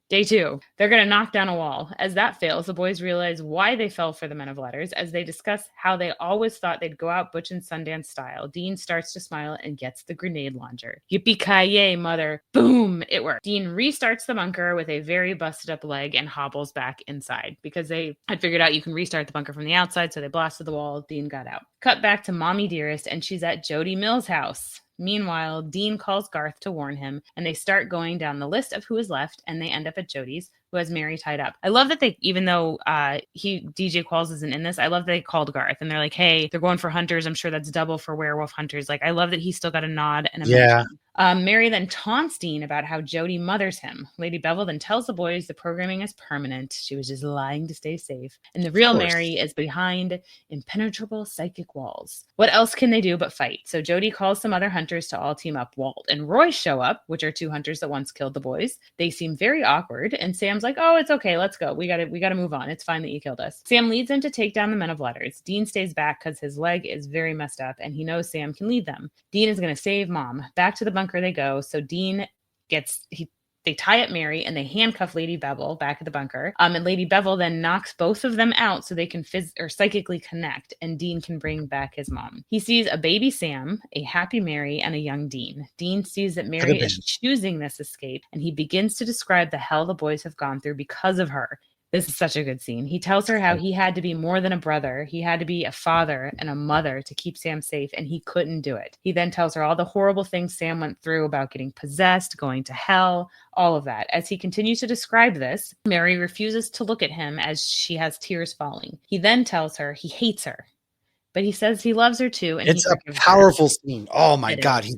Day two, they're going to knock down a wall. As that fails, the boys realize why they fell for the Men of Letters as they discuss how they always thought they'd go out Butch and Sundance style. Dean starts to smile and gets the grenade launcher. Yippee-ki-yay, mother. Boom! It worked. Dean restarts the bunker with a very busted up leg and hobbles back inside because they had figured out you can restart the bunker from the outside, so they blasted the wall. Dean got out. Cut back to Mommy Dearest, and she's at Jody Mills' house. Meanwhile, Dean calls Garth to warn him, and they start going down the list of who is left, and they end up at Jody's, who has Mary tied up. I love that they, even though DJ Qualls isn't in this, I love that they called Garth, and they're like, hey, they're going for hunters. I'm sure that's double for werewolf hunters. Like, I love that he still got a nod and a mention. Mary then taunts Dean about how Jody mothers him. Lady Bevel then tells the boys the programming is permanent. She was just lying to stay safe. And the real Mary is behind impenetrable psychic walls. What else can they do but fight? So Jody calls some other hunters to all team up. Walt and Roy show up, which are two hunters that once killed the boys. They seem very awkward, and Sam's like, oh, it's okay, let's go. We gotta move on. It's fine that you killed us. Sam leads them to take down the Men of Letters. Dean stays back because his leg is very messed up, and he knows Sam can lead them. Dean is going to save Mom. Back to the bunker they go. So Dean they tie up Mary and they handcuff Lady Bevel back at the bunker. And Lady Bevel then knocks both of them out so they can psychically connect, and Dean can bring back his mom. He sees a baby Sam, a happy Mary, and a young Dean. Dean sees that Mary is choosing this escape, and he begins to describe the hell the boys have gone through because of her. This is such a good scene. He tells her how he had to be more than a brother. He had to be a father and a mother to keep Sam safe, and he couldn't do it. He then tells her all the horrible things Sam went through about getting possessed, going to hell, all of that. As he continues to describe this, Mary refuses to look at him as she has tears falling. He then tells her he hates her, but he says he loves her too. And it's a powerful scene. Oh my God. He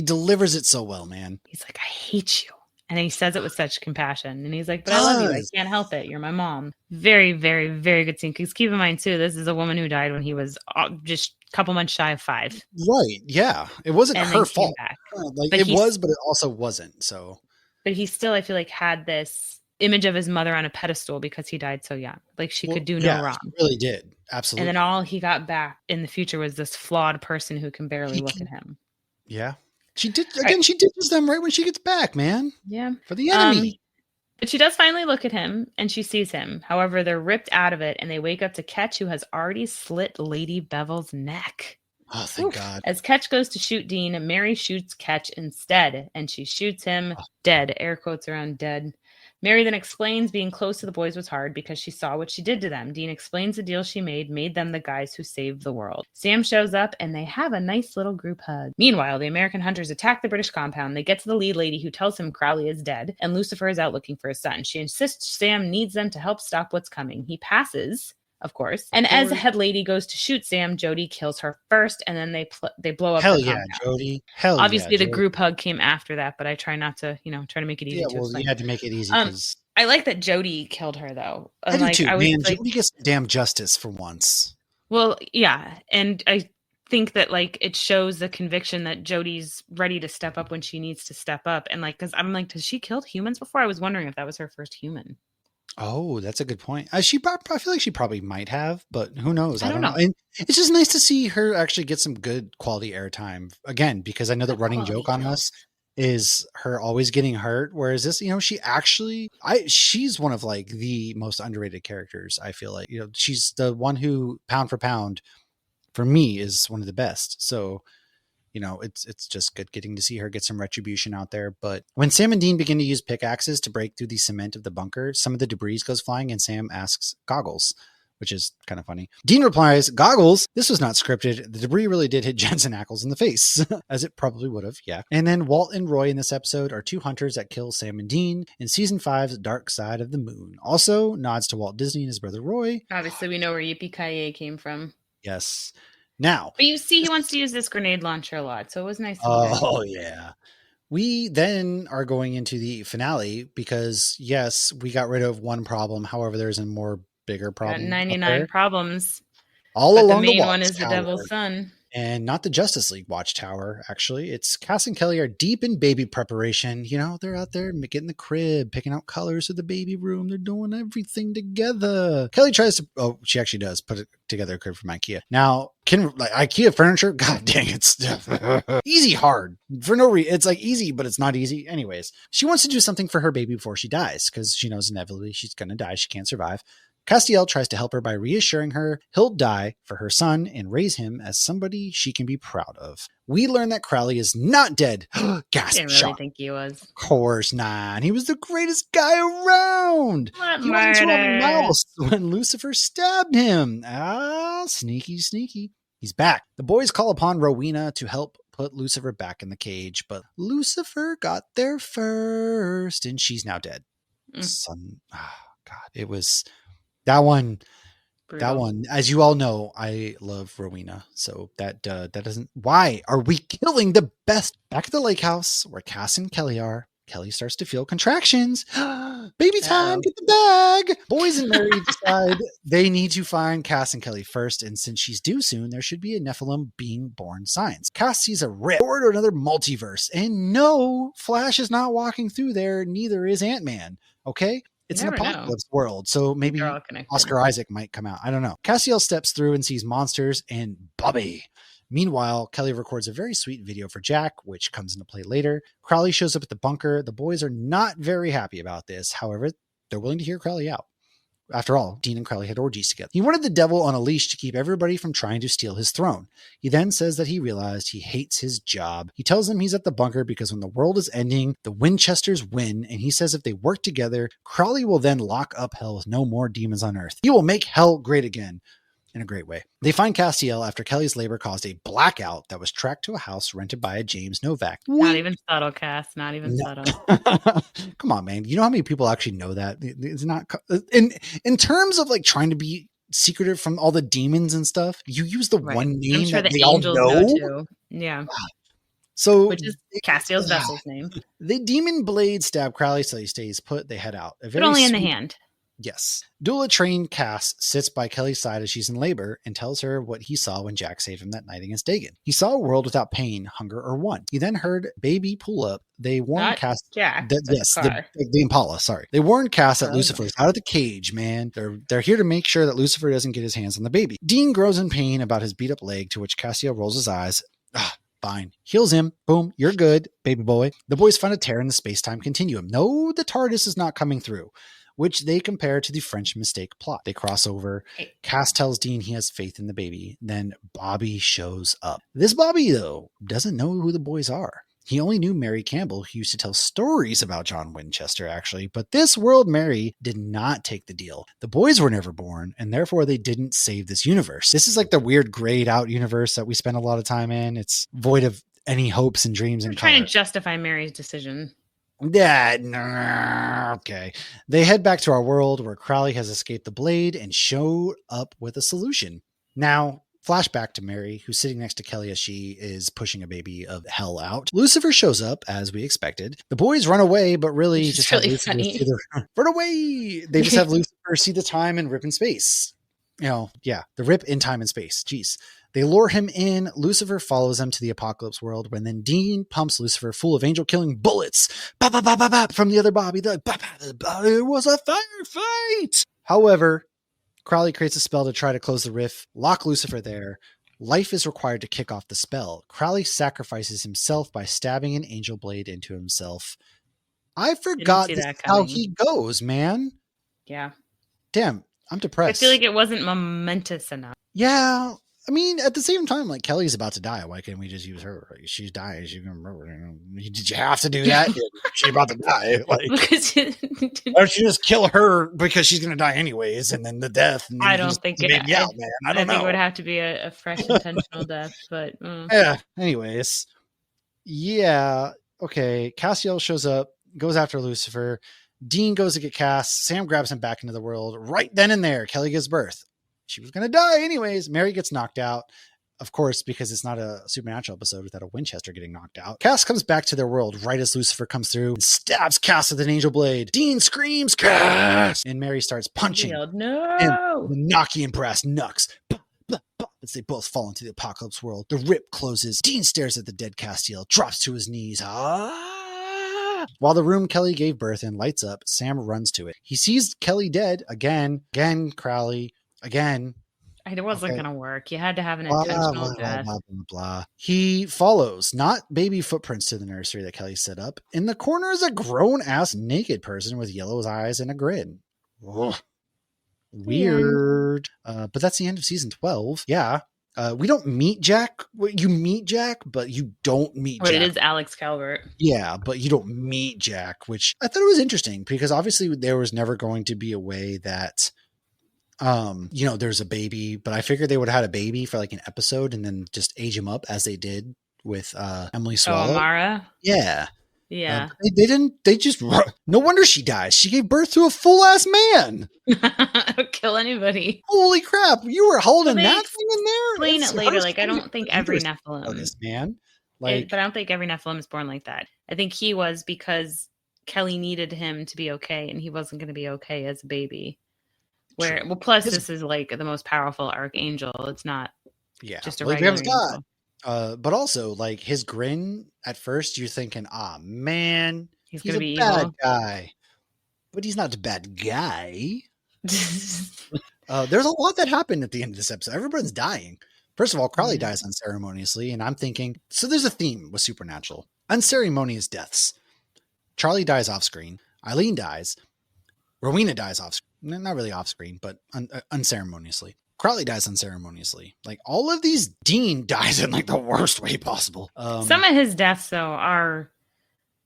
delivers it so well, man. He's like, I hate you. And he says it with such compassion. And he's like, but I love you. I can't help it. You're my mom. Very, very, very good scene. Because keep in mind, too, this is a woman who died when he was just a couple months shy of 5. Right. Yeah. It wasn't her fault. It was, but it also wasn't. So. But he still, I feel like, had this image of his mother on a pedestal because he died so young. Like she could do no wrong. He really did. Absolutely. And then all he got back in the future was this flawed person who can barely look at him. Yeah. She did again. She ditches them right when she gets back, man. Yeah, for the enemy. But she does finally look at him, and she sees him. However, they're ripped out of it, and they wake up to Ketch, who has already slit Lady Bevel's neck. Oh, thank God! As Ketch goes to shoot Dean, Mary shoots Ketch instead, and she shoots him dead. Air quotes around dead. Mary then explains being close to the boys was hard because she saw what she did to them. Dean explains the deal she made them the guys who saved the world. Sam shows up and they have a nice little group hug. Meanwhile, the American hunters attack the British compound. They get to the lead lady who tells him Crowley is dead and Lucifer is out looking for his son. She insists Sam needs them to help stop what's coming. He passes, of course. And as the head lady goes to shoot Sam, Jody kills her first, and then they blow up. Hell yeah, Jody. Hell obviously, yeah, the group hug came after that, but I try not to, try to make it easy. Yeah, well, you had to make it easy. I like that Jody killed her, though. I do too, man. Jody gets damn justice for once. Well, yeah, and I think that it shows the conviction that Jody's ready to step up when she needs to step up, and because I'm like, has she killed humans before? I was wondering if that was her first human. Oh, that's a good point. I feel like she probably might have, but who knows? I don't know. And it's just nice to see her actually get some good quality airtime again, because I know the running joke on us is her always getting hurt. Whereas this, she's one of the most underrated characters. I feel like, she's the one who pound for pound for me is one of the best. So, it's just good getting to see her get some retribution out there. But when Sam and Dean begin to use pickaxes to break through the cement of the bunker, some of the debris goes flying and Sam asks Goggles, which is kind of funny. Dean replies, Goggles, this was not scripted. The debris really did hit Jensen Ackles in the face, as it probably would have, yeah. And then Walt and Roy in this episode are two hunters that kill Sam and Dean in season 5's Dark Side of the Moon. Also, nods to Walt Disney and his brother Roy. Obviously, we know where Yippee-ki-yay came from. Yes. Now, But you see, he wants to use this grenade launcher a lot, so it was nice to hear. oh yeah. We then are going into the finale because yes, we got rid of one problem. However, there's a more bigger Got problem up 99 there. problems, All but the along the main one is the watchtower. Devil's Son. And not the Justice League Watchtower, actually. It's Cass and Kelly are deep in baby preparation. You know, they're out there getting the crib, picking out colors of the baby room. They're doing everything together. Kelly tries to, oh, she actually does put it together a crib from IKEA. Now, like IKEA furniture, god dang, it's easy hard. For no reason. It's like easy, but it's not easy. Anyways, she wants to do something for her baby before she dies because she knows inevitably she's going to die. She can't survive. Castiel tries to help her by reassuring her he'll die for her son and raise him as somebody she can be proud of. We learn that Crowley is not dead. Gasp! Didn't really think he was. Of course not. He was the greatest guy around. What He went into a murder? mouse when Lucifer stabbed him. Ah, sneaky, sneaky. He's back. The boys call upon Rowena to help put Lucifer back in the cage, but Lucifer got there first, and she's now dead. Son, oh God, it was... That one, as you all know, I love Rowena. So that doesn't, why are we killing the best? Back at the lake house where Cass and Kelly are, Kelly starts to feel contractions. Baby time, get the bag. Boys and Mary decide they need to find Cass and Kelly first. And since she's due soon, there should be a Nephilim being born signs. Cass sees a rip or to another multiverse. And no, Flash is not walking through there. Neither is Ant-Man. Okay. It's an apocalypse world, so maybe Oscar Isaac might come out. I don't know. Castiel steps through and sees monsters and Bobby. Meanwhile, Kelly records a very sweet video for Jack, which comes into play later. Crowley shows up at the bunker. The boys are not very happy about this. However, they're willing to hear Crowley out. After all, Dean and Crowley had orgies together. He wanted the devil on a leash to keep everybody from trying to steal his throne. He then says that he realized he hates his job. He tells them he's at the bunker because when the world is ending, the Winchesters win, and he says if they work together, Crowley will then lock up hell with no more demons on Earth. He will make hell great again. In a great way. They find Castiel after Kelly's labor caused a blackout that was tracked to a house rented by a James Novak. Not even subtle, Cass. Not even subtle. Come on, man. You know how many people actually know that? It's not in terms of like trying to be secretive from all the demons and stuff. You use the one name that they all know. Too. Yeah. So, which is Castiel's vessel's name. The demon blade stab Crowley so he stays put. They head out. But only in the hand. Yes. Doula-trained Cass sits by Kelly's side as she's in labor and tells her what he saw when Jack saved him that night against Dagon. He saw a world without pain, hunger, or want. He then heard baby pull up. They warned Cass. Jack. The Impala, sorry. They warned Cass that Lucifer's out of the cage, man. They're here to make sure that Lucifer doesn't get his hands on the baby. Dean grows in pain about his beat up leg, to which Castiel rolls his eyes. Fine. Heals him. Boom. You're good, baby boy. The boys find a tear in the space-time continuum. No, the TARDIS is not coming through, which they compare to the French mistake plot. They cross over. Cass tells Dean he has faith in the baby. Then Bobby shows up. This Bobby, though, doesn't know who the boys are. He only knew Mary Campbell, who used to tell stories about John Winchester, actually. But this world Mary did not take the deal. The boys were never born, and therefore they didn't save this universe. This is like the weird grayed out universe that we spend a lot of time in. It's void of any hopes and dreams and color. Trying to justify Mary's decision. Yeah, okay. They head back to our world where Crowley has escaped the blade and showed up with a solution. Now, flashback to Mary, who's sitting next to Kelly as she is pushing a baby of hell out. Lucifer shows up, as we expected. The boys run away, but really just have Lucifer run away. They just have Lucifer see the time and rip in space. You know, yeah, the rip in time and space. Jeez. They lure him in. Lucifer follows them to the apocalypse world when then Dean pumps Lucifer full of angel-killing bullets. Bah, bah, bah, bah, bah, from the other Bobby. They're like, bah, bah, bah, it was a firefight. However, Crowley creates a spell to try to close the rift, lock Lucifer there. Life is required to kick off the spell. Crowley sacrifices himself by stabbing an angel blade into himself. I forgot this is how he goes, man. Yeah. Damn, I'm depressed. I feel like it wasn't momentous enough. Yeah. I mean, at the same time, like Kelly's about to die. Why can't we just use her? Like, she's dying. She's gonna murder. Did you have to do that? She's about to die. Like, why don't you just kill her because she's gonna die anyways, and then the death? And I don't think it. Out, man. I don't know. think it would have to be a fresh intentional death, but yeah. Anyways, yeah. Okay. Castiel shows up, goes after Lucifer. Dean goes to get Cass. Sam grabs him back into the world. Right then and there, Kelly gives birth. She was going to die anyways. Mary gets knocked out. of course, because it's not a supernatural episode without a Winchester getting knocked out, Cass comes back to their world right as Lucifer comes through and stabs Cass with an angel blade. Dean screams, Cass! And Mary starts punching Yelled, him. no! The Nokian brass knucks. As they both fall into the apocalypse world. The rip closes. Dean stares at the dead Castiel, drops to his knees. While the room Kelly gave birth in lights up, Sam runs to it. He sees Kelly dead again, Crowley, again. It wasn't going to work. You had to have an intentional death. Blah. He follows, not baby footprints to the nursery that Kelly set up. In the corner is a grown-ass naked person with yellow eyes and a grin. Ugh. Weird. But that's the end of season 12. Yeah. We don't meet Jack. You meet Jack, but you don't meet Jack. It is Alex Calvert. Yeah, but you don't meet Jack, which I thought it was interesting because obviously there was never going to be a way that there's a baby, but I figured they would have had a baby for like an episode and then just age him up as they did with Emily Swallow. Oh, Amara? Yeah. Yeah. No wonder she dies. She gave birth to a full ass man. Kill anybody. Holy crap. You were holding that thing in there? Explain it later. Like, I don't think every Nephilim. This man. But I don't think every Nephilim is born like that. I think he was because Kelly needed him to be okay and he wasn't going to be okay as a baby. Plus this is like the most powerful archangel. It's not just a regular angel. But also, like, his grin, at first, you're thinking, man, he's going to be a bad evil. guy. But he's not a bad guy. There's a lot that happened at the end of this episode. Everyone's dying. First of all, Crowley dies unceremoniously, and I'm thinking, so there's a theme with Supernatural. Unceremonious deaths. Charlie dies off screen. Eileen dies. Rowena dies off screen. Not really off screen, but unceremoniously. Crowley dies unceremoniously. Like, all of these, Dean dies in like the worst way possible. Some of his deaths, though, are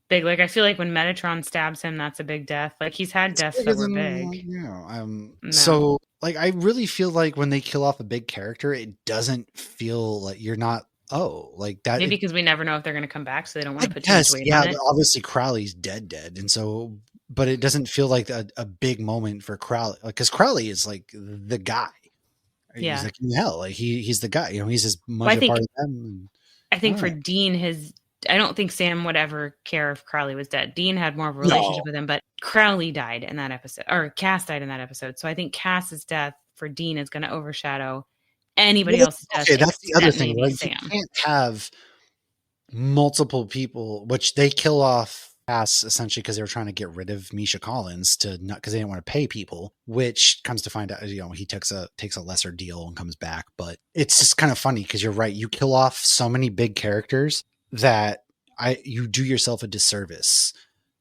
big. Like, I feel like when Metatron stabs him, that's a big death. Like, he's had deaths that were big. Yeah. No. So, like, I really feel like when they kill off a big character, it doesn't feel like you're not, like that. Maybe because we never know if they're going to come back, so they don't want to put too much weight on it. Obviously Crowley's dead. And so, but it doesn't feel like a big moment for Crowley. Like, because Crowley is like the guy. Yeah. He's like, hell, like he's the guy, he's as much a part of them. I think for Dean, I don't think Sam would ever care if Crowley was dead. Dean had more of a relationship with him, but Crowley died in that episode, or Cass died in that episode. So I think Cass's death for Dean is going to overshadow anybody else's death. Okay, that's the other thing. Like, Sam. You can't have multiple people, which they kill off Cass essentially because they were trying to get rid of Misha Collins because they didn't want to pay people, which comes to find out, he takes a lesser deal and comes back. But it's just kind of funny because you're right. You kill off so many big characters that you do yourself a disservice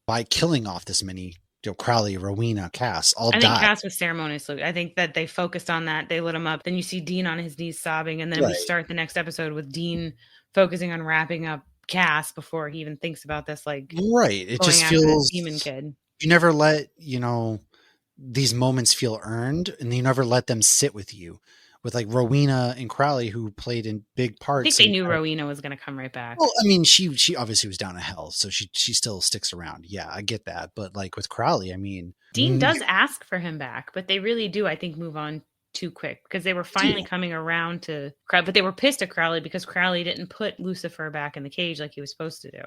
by killing off this many. Crowley, Rowena, Cass, all died. I think Cass was ceremoniously. I think that they focused on that. They lit him up. Then you see Dean on his knees sobbing, and then we start the next episode with Dean focusing on wrapping up Cass before he even thinks about this. Like, right, it just feels demon kid. You never let these moments feel earned, and you never let them sit with you. With like Rowena and Crowley, who played in big parts. I think they knew Rowena was going to come right back. Well, I mean, she obviously was down to hell, so she still sticks around. Yeah, I get that. But like with Crowley, I mean, Dean does ask for him back, but they really do, I think, move on too quick because they were finally coming around to Crowley, but they were pissed at Crowley because Crowley didn't put Lucifer back in the cage like he was supposed to do.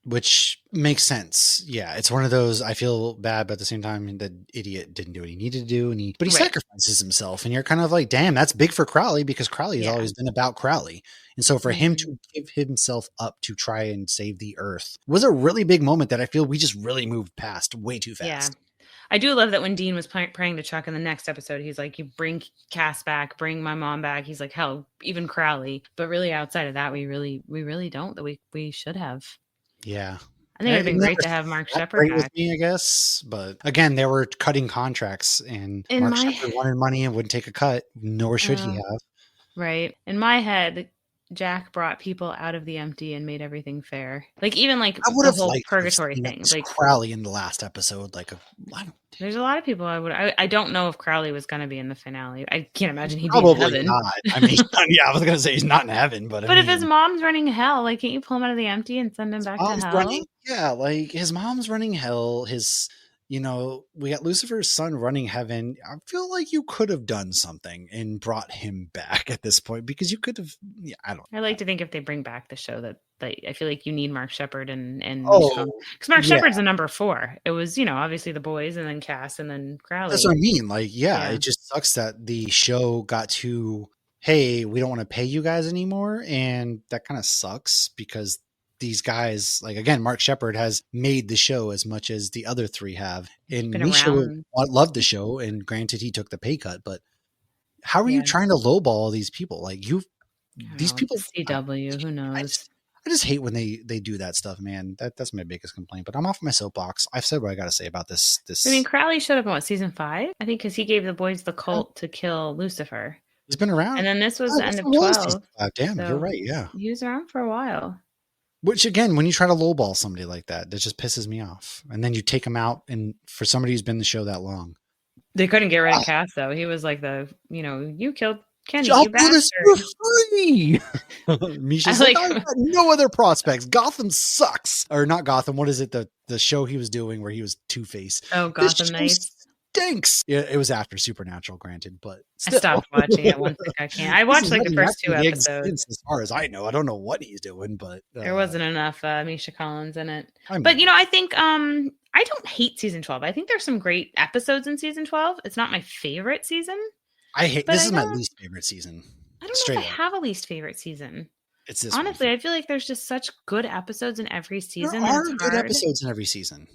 Which makes sense. Yeah, it's one of those, I feel bad, but at the same time, the idiot didn't do what he needed to do, but he sacrifices himself, and you're kind of like, damn, that's big for Crowley because Crowley has always been about Crowley. And so for him to give himself up to try and save the earth was a really big moment that I feel we just really moved past way too fast. Yeah. I do love that when Dean was praying to Chuck in the next episode, he's like, you bring Cass back, bring my mom back. He's like, hell, even Crowley. But really outside of that, we really don't, that we should have. Yeah. I think it'd been great to have Mark Sheppard back. With me, I guess. But again, they were cutting contracts, and Mark Sheppard wanted money and wouldn't take a cut, nor should he have. Right. In my head, Jack brought people out of the empty and made everything fair. Like, even like the whole purgatory thing. Like Crowley in the last episode, there's a lot of people I don't know if Crowley was going to be in the finale. I can't imagine he'd probably be in heaven. Not. I mean, yeah, I was going to say he's not in heaven, but if his mom's running hell, like, can't you pull him out of the empty and send him back to hell? His mom's running hell. we got Lucifer's son running heaven. I feel like you could have done something and brought him back at this point, because you could have. Yeah, I don't. I like to think if they bring back the show that I feel like you need Mark Sheppard and Misha Collins, Oh, because Mark yeah. Sheppard's the number 4. It was obviously the boys and then Cass and then Crowley. That's what I mean. Like, yeah, Yeah. it just sucks that the show got to, hey, we don't want to pay you guys anymore. And that kind of sucks, because these guys, like, again, Mark Sheppard has made the show as much as the other 3 have. And Been Misha around. loved the show. And granted, he took the pay cut, but how are you Yeah. trying to lowball all these people? Like, these people, CW, who knows? I just hate when they do that stuff, man. That's my biggest complaint. But I'm off my soapbox. I've said what I got to say about this. I mean, Crowley showed up in season 5, I think, because he gave the boys the cult to kill Lucifer. He's been around, and then this was Oh, the end of this was 12. season 5. Damn, so you're right. Yeah, he was around for a while. which, again, when you try to lowball somebody like that just pisses me off. And then you take them out, and for somebody who's been in the show that long, They couldn't get rid of Cass, though. He was like you killed Kenny, I'll you do this bastard. for free. Misha's like, I've got no other prospects. Gotham sucks. Or not Gotham. What is it? The show he was doing where he was Two-Face. Oh, Gotham Knights. Stinks. Yeah, it was after Supernatural, granted, but still. I stopped watching it once I can't. I watched like the first 2 episodes. As far as I know, I don't know what he's doing, but there wasn't enough Misha Collins in it. I but I think I don't hate season 12. I think there's some great episodes in season 12. It's not my favorite season. This is my least favorite season. I don't know if I have a least favorite season. It's this. Honestly, I feel like there's just such good episodes in every season. There are good episodes in every season.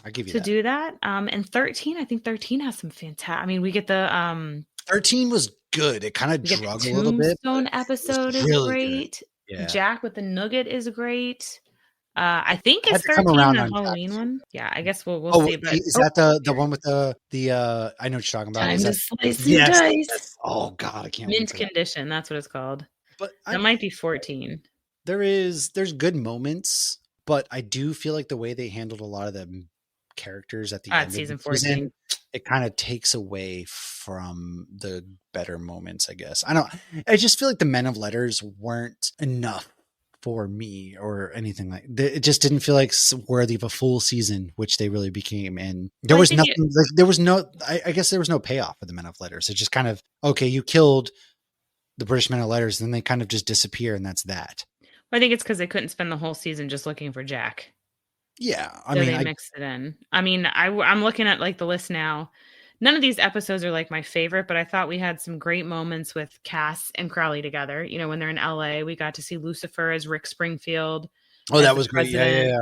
I give you to do that. And 13, I think 13 has some fantastic. I mean, we get the 13 was good. It kind of drug a little bit. Tombstone episode is really great. Yeah. Jack with the Nugget is great. I think it's 13 the Halloween one. Yeah, I guess we'll see. But, is that the one with the I know what you're talking about. Time to slice and dice. Oh God, I can't. Mint condition. That's what it's called. But that might be 14. There's good moments, but I do feel like the way they handled a lot of the characters at the end season of 14, season, it kind of takes away from the better moments, I guess. I just feel like the Men of Letters weren't enough for me or anything like that. It just didn't feel like worthy of a full season, which they really became. And there was nothing, there was no, I guess there was no payoff for the Men of Letters. It just kind of, okay, you killed the British Men of Letters, and then they kind of just disappear, and that's that. I think it's because they couldn't spend the whole season just looking for Jack. Yeah. I mean, they mixed it in. I mean, I'm looking at like the list now. None of these episodes are like my favorite, but I thought we had some great moments with Cass and Crowley together. When they're in LA, we got to see Lucifer as Rick Springfield. Oh, that was great. Yeah.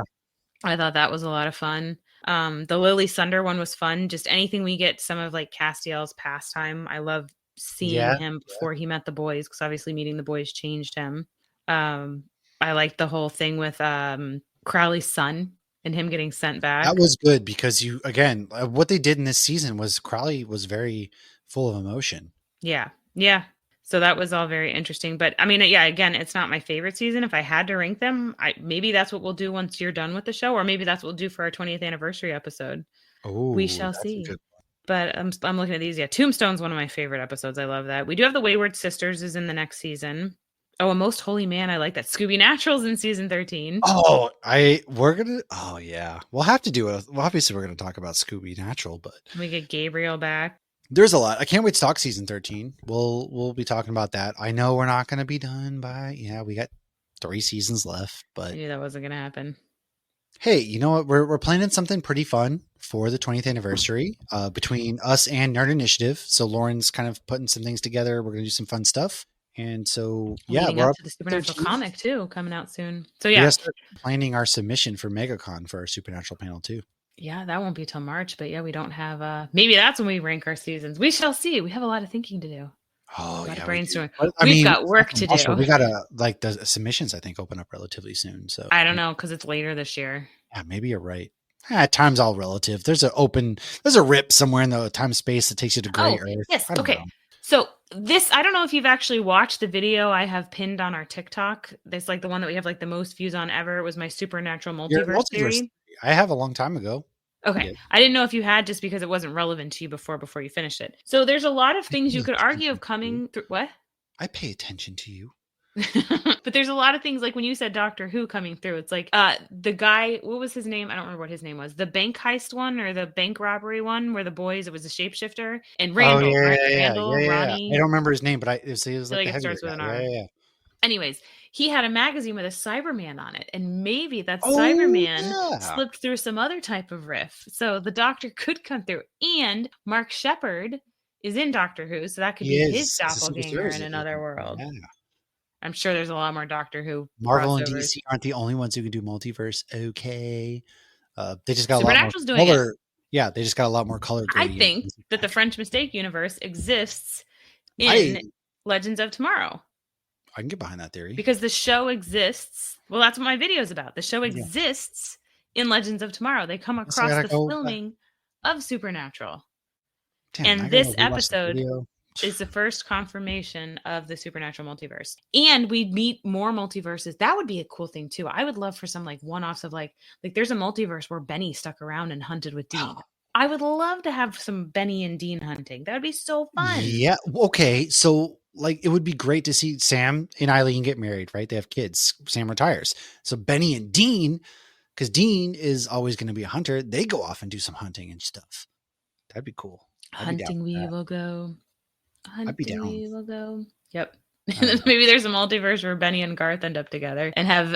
I thought that was a lot of fun. The Lily Sunder one was fun. Just anything we get some of like Castiel's pastime. I love seeing him before he met the boys, because obviously meeting the boys changed him. I liked the whole thing with Crowley's son and him getting sent back. That was good, because what they did in this season was Crowley was very full of emotion. Yeah. So that was all very interesting. But I mean, again, it's not my favorite season. If I had to rank them, maybe that's what we'll do once you're done with the show, or maybe that's what we'll do for our 20th anniversary episode. Oh, we shall see. But I'm looking at these. Yeah, Tombstone's one of my favorite episodes. I love that. We do have the Wayward Sisters is in the next season. Oh, A Most Holy Man. I like that. Scooby Natural's in season 13. Oh, yeah. We'll have to do it. Well, obviously we're going to talk about Scooby Natural, but we get Gabriel back. There's a lot. I can't wait to talk season 13. We'll be talking about that. I know we're not going to be done we got 3 seasons left, but I knew that wasn't going to happen. Hey, you know what? We're planning something pretty fun for the 20th anniversary between us and Nerd Initiative. So Lauren's kind of putting some things together. We're going to do some fun stuff. And so, we're up to the Supernatural comic too, coming out soon. So yeah, we're planning our submission for MegaCon for our Supernatural panel too. Yeah, that won't be till March, but we don't have. Maybe that's when we rank our seasons. We shall see. We have a lot of thinking to do. Oh, brainstorming. We've got work to do. We got to the submissions. I think open up relatively soon. So I don't know, because it's later this year. Yeah, maybe you're right. Time's all relative. There's a rip somewhere in the time space that takes you to Grey Earth. Yes. Okay. So I don't know if you've actually watched the video I have pinned on our TikTok. It's like the one that we have like the most views on ever. It was my Supernatural multiverse theory. I have a long time ago. Okay. I didn't know if you had, just because it wasn't relevant to you before you finished it. So there's a lot of things you could argue of coming through. What? I pay attention to you. But there's a lot of things like when you said Doctor Who coming through, it's like the guy, what was his name? I don't remember what his name was. The bank heist one or the bank robbery one where the boys, it was a shapeshifter. And Oh Randall, yeah, right? yeah, yeah, Randall, yeah, yeah. I Ronnie. don't remember his name, but it was I feel like like the it heavier starts with guy. an Yeah, R. yeah, yeah. Anyways, he had a magazine with a Cyberman on it, and maybe that Oh Cyberman yeah, slipped through some other type of riff. So the Doctor could come through. And Mark Shepard is in Doctor Who, so that could he be his is. It's a Secret doppelganger Service in agent. another world. Yeah. I'm sure there's a lot more Doctor Who Marvel and crossovers. DC aren't the only ones who can do multiverse. Okay, they just got a lot more Supernatural's doing it. color. Yeah, they just got a lot more color I gradient. think that the French Mistake universe exists I in Legends of Tomorrow can get behind that theory. because the show exists. Well, that's what my video is about. The show Yeah. exists in Legends of Tomorrow. They come Guess I across gotta the go. filming of Supernatural. Damn, I And gotta this rewatch that episode video. is the first confirmation of the supernatural multiverse. And we meet more multiverses. That would be a cool thing too. I would love for some like one-offs of like there's a multiverse where Benny stuck around and hunted with Dean. I would love to have some Benny and Dean hunting. That would be so fun. Yeah. Okay. So, like, it would be great to see Sam and Eileen get married, right? They have kids. Sam retires. So, Benny and Dean, because Dean is always going to be a hunter, they go off and do some hunting and stuff. That'd be cool. Hunting we will go. I'd be Hunting down. we will go. Yep. Maybe there's a multiverse where Benny and Garth end up together and have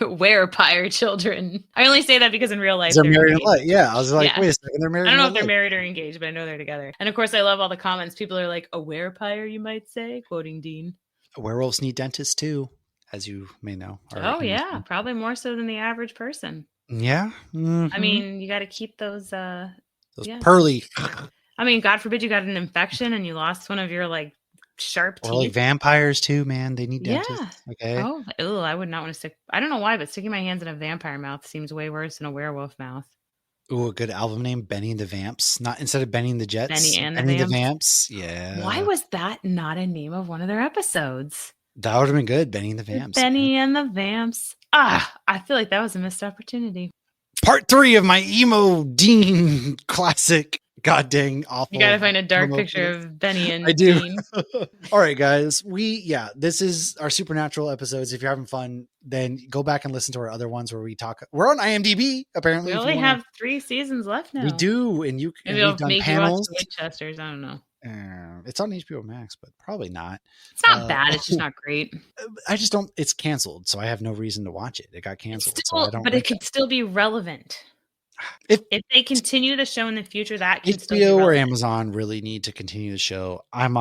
werepire children. I only say that because in real life they're married in engaged. life. Yeah, I was like, Yeah. wait a second, they're married. I don't know in if they're life. married or engaged, but I know they're together. And of course, I love all the comments. People are like, a werepire, you might say, quoting Dean. Werewolves need dentists too, as you may know. Oh yeah, probably more so than the average person. Yeah. I mean, you got to keep those pearly. I mean, God forbid you got an infection and you lost one of your like sharp teeth. Or like vampires too, man. They need dentists. Yeah. Okay. Oh, ew, I would not want to stick. I don't know why, but sticking my hands in a vampire mouth seems way worse than a werewolf mouth. Ooh, a good album name, Benny and the Vamps. Not instead of Benny and the Jets. Benny and the Benny Vamps. the Vamps. Yeah. Why was that not a name of one of their episodes? That would have been good. Benny and the Vamps. Benny and the Vamps. I feel like that was a missed opportunity. Part 3 of my emo Dean classic. God dang awful. You gotta find a dark picture of Benny and I do. Dean. All right, guys. This is our Supernatural episodes. If you're having fun, then go back and listen to our other ones where we talk. We're on IMDb, apparently. We only have 3 seasons left now. We do, and Maybe we've I'll done make panels. you watch the Winchesters. I don't know. It's on HBO Max, but probably not. It's not bad. It's just not great. I just don't. It's canceled, so I have no reason to watch it. It got canceled, Still, so I don't. but it could still be relevant. If they continue the show in the future, that can still be HBO or relevant. Amazon really need to continue the show. I'm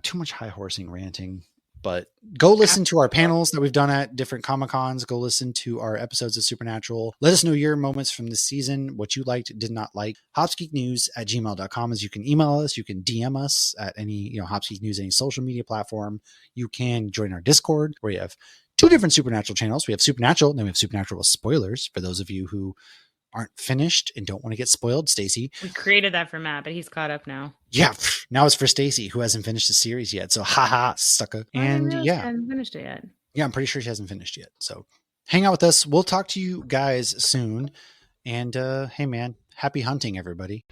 too much high horsing ranting, but go listen to our panels that we've done at different Comic Cons. Go listen to our episodes of Supernatural. Let us know your moments from this season, what you liked, did not like. hopsgeeknews@gmail.com is you can email us, you can DM us at any, Hopsgeek News, any social media platform. You can join our Discord where you have 2 different Supernatural channels. We have Supernatural, and then we have Supernatural with spoilers for those of you who aren't finished and don't want to get spoiled. Stacy, we created that for Matt, but he's caught up now. Yeah, now it's for Stacy, who hasn't finished the series yet. So, haha, sucker. And I haven't finished it yet. Yeah, I'm pretty sure she hasn't finished yet. So, hang out with us. We'll talk to you guys soon. And hey, man, happy hunting, everybody.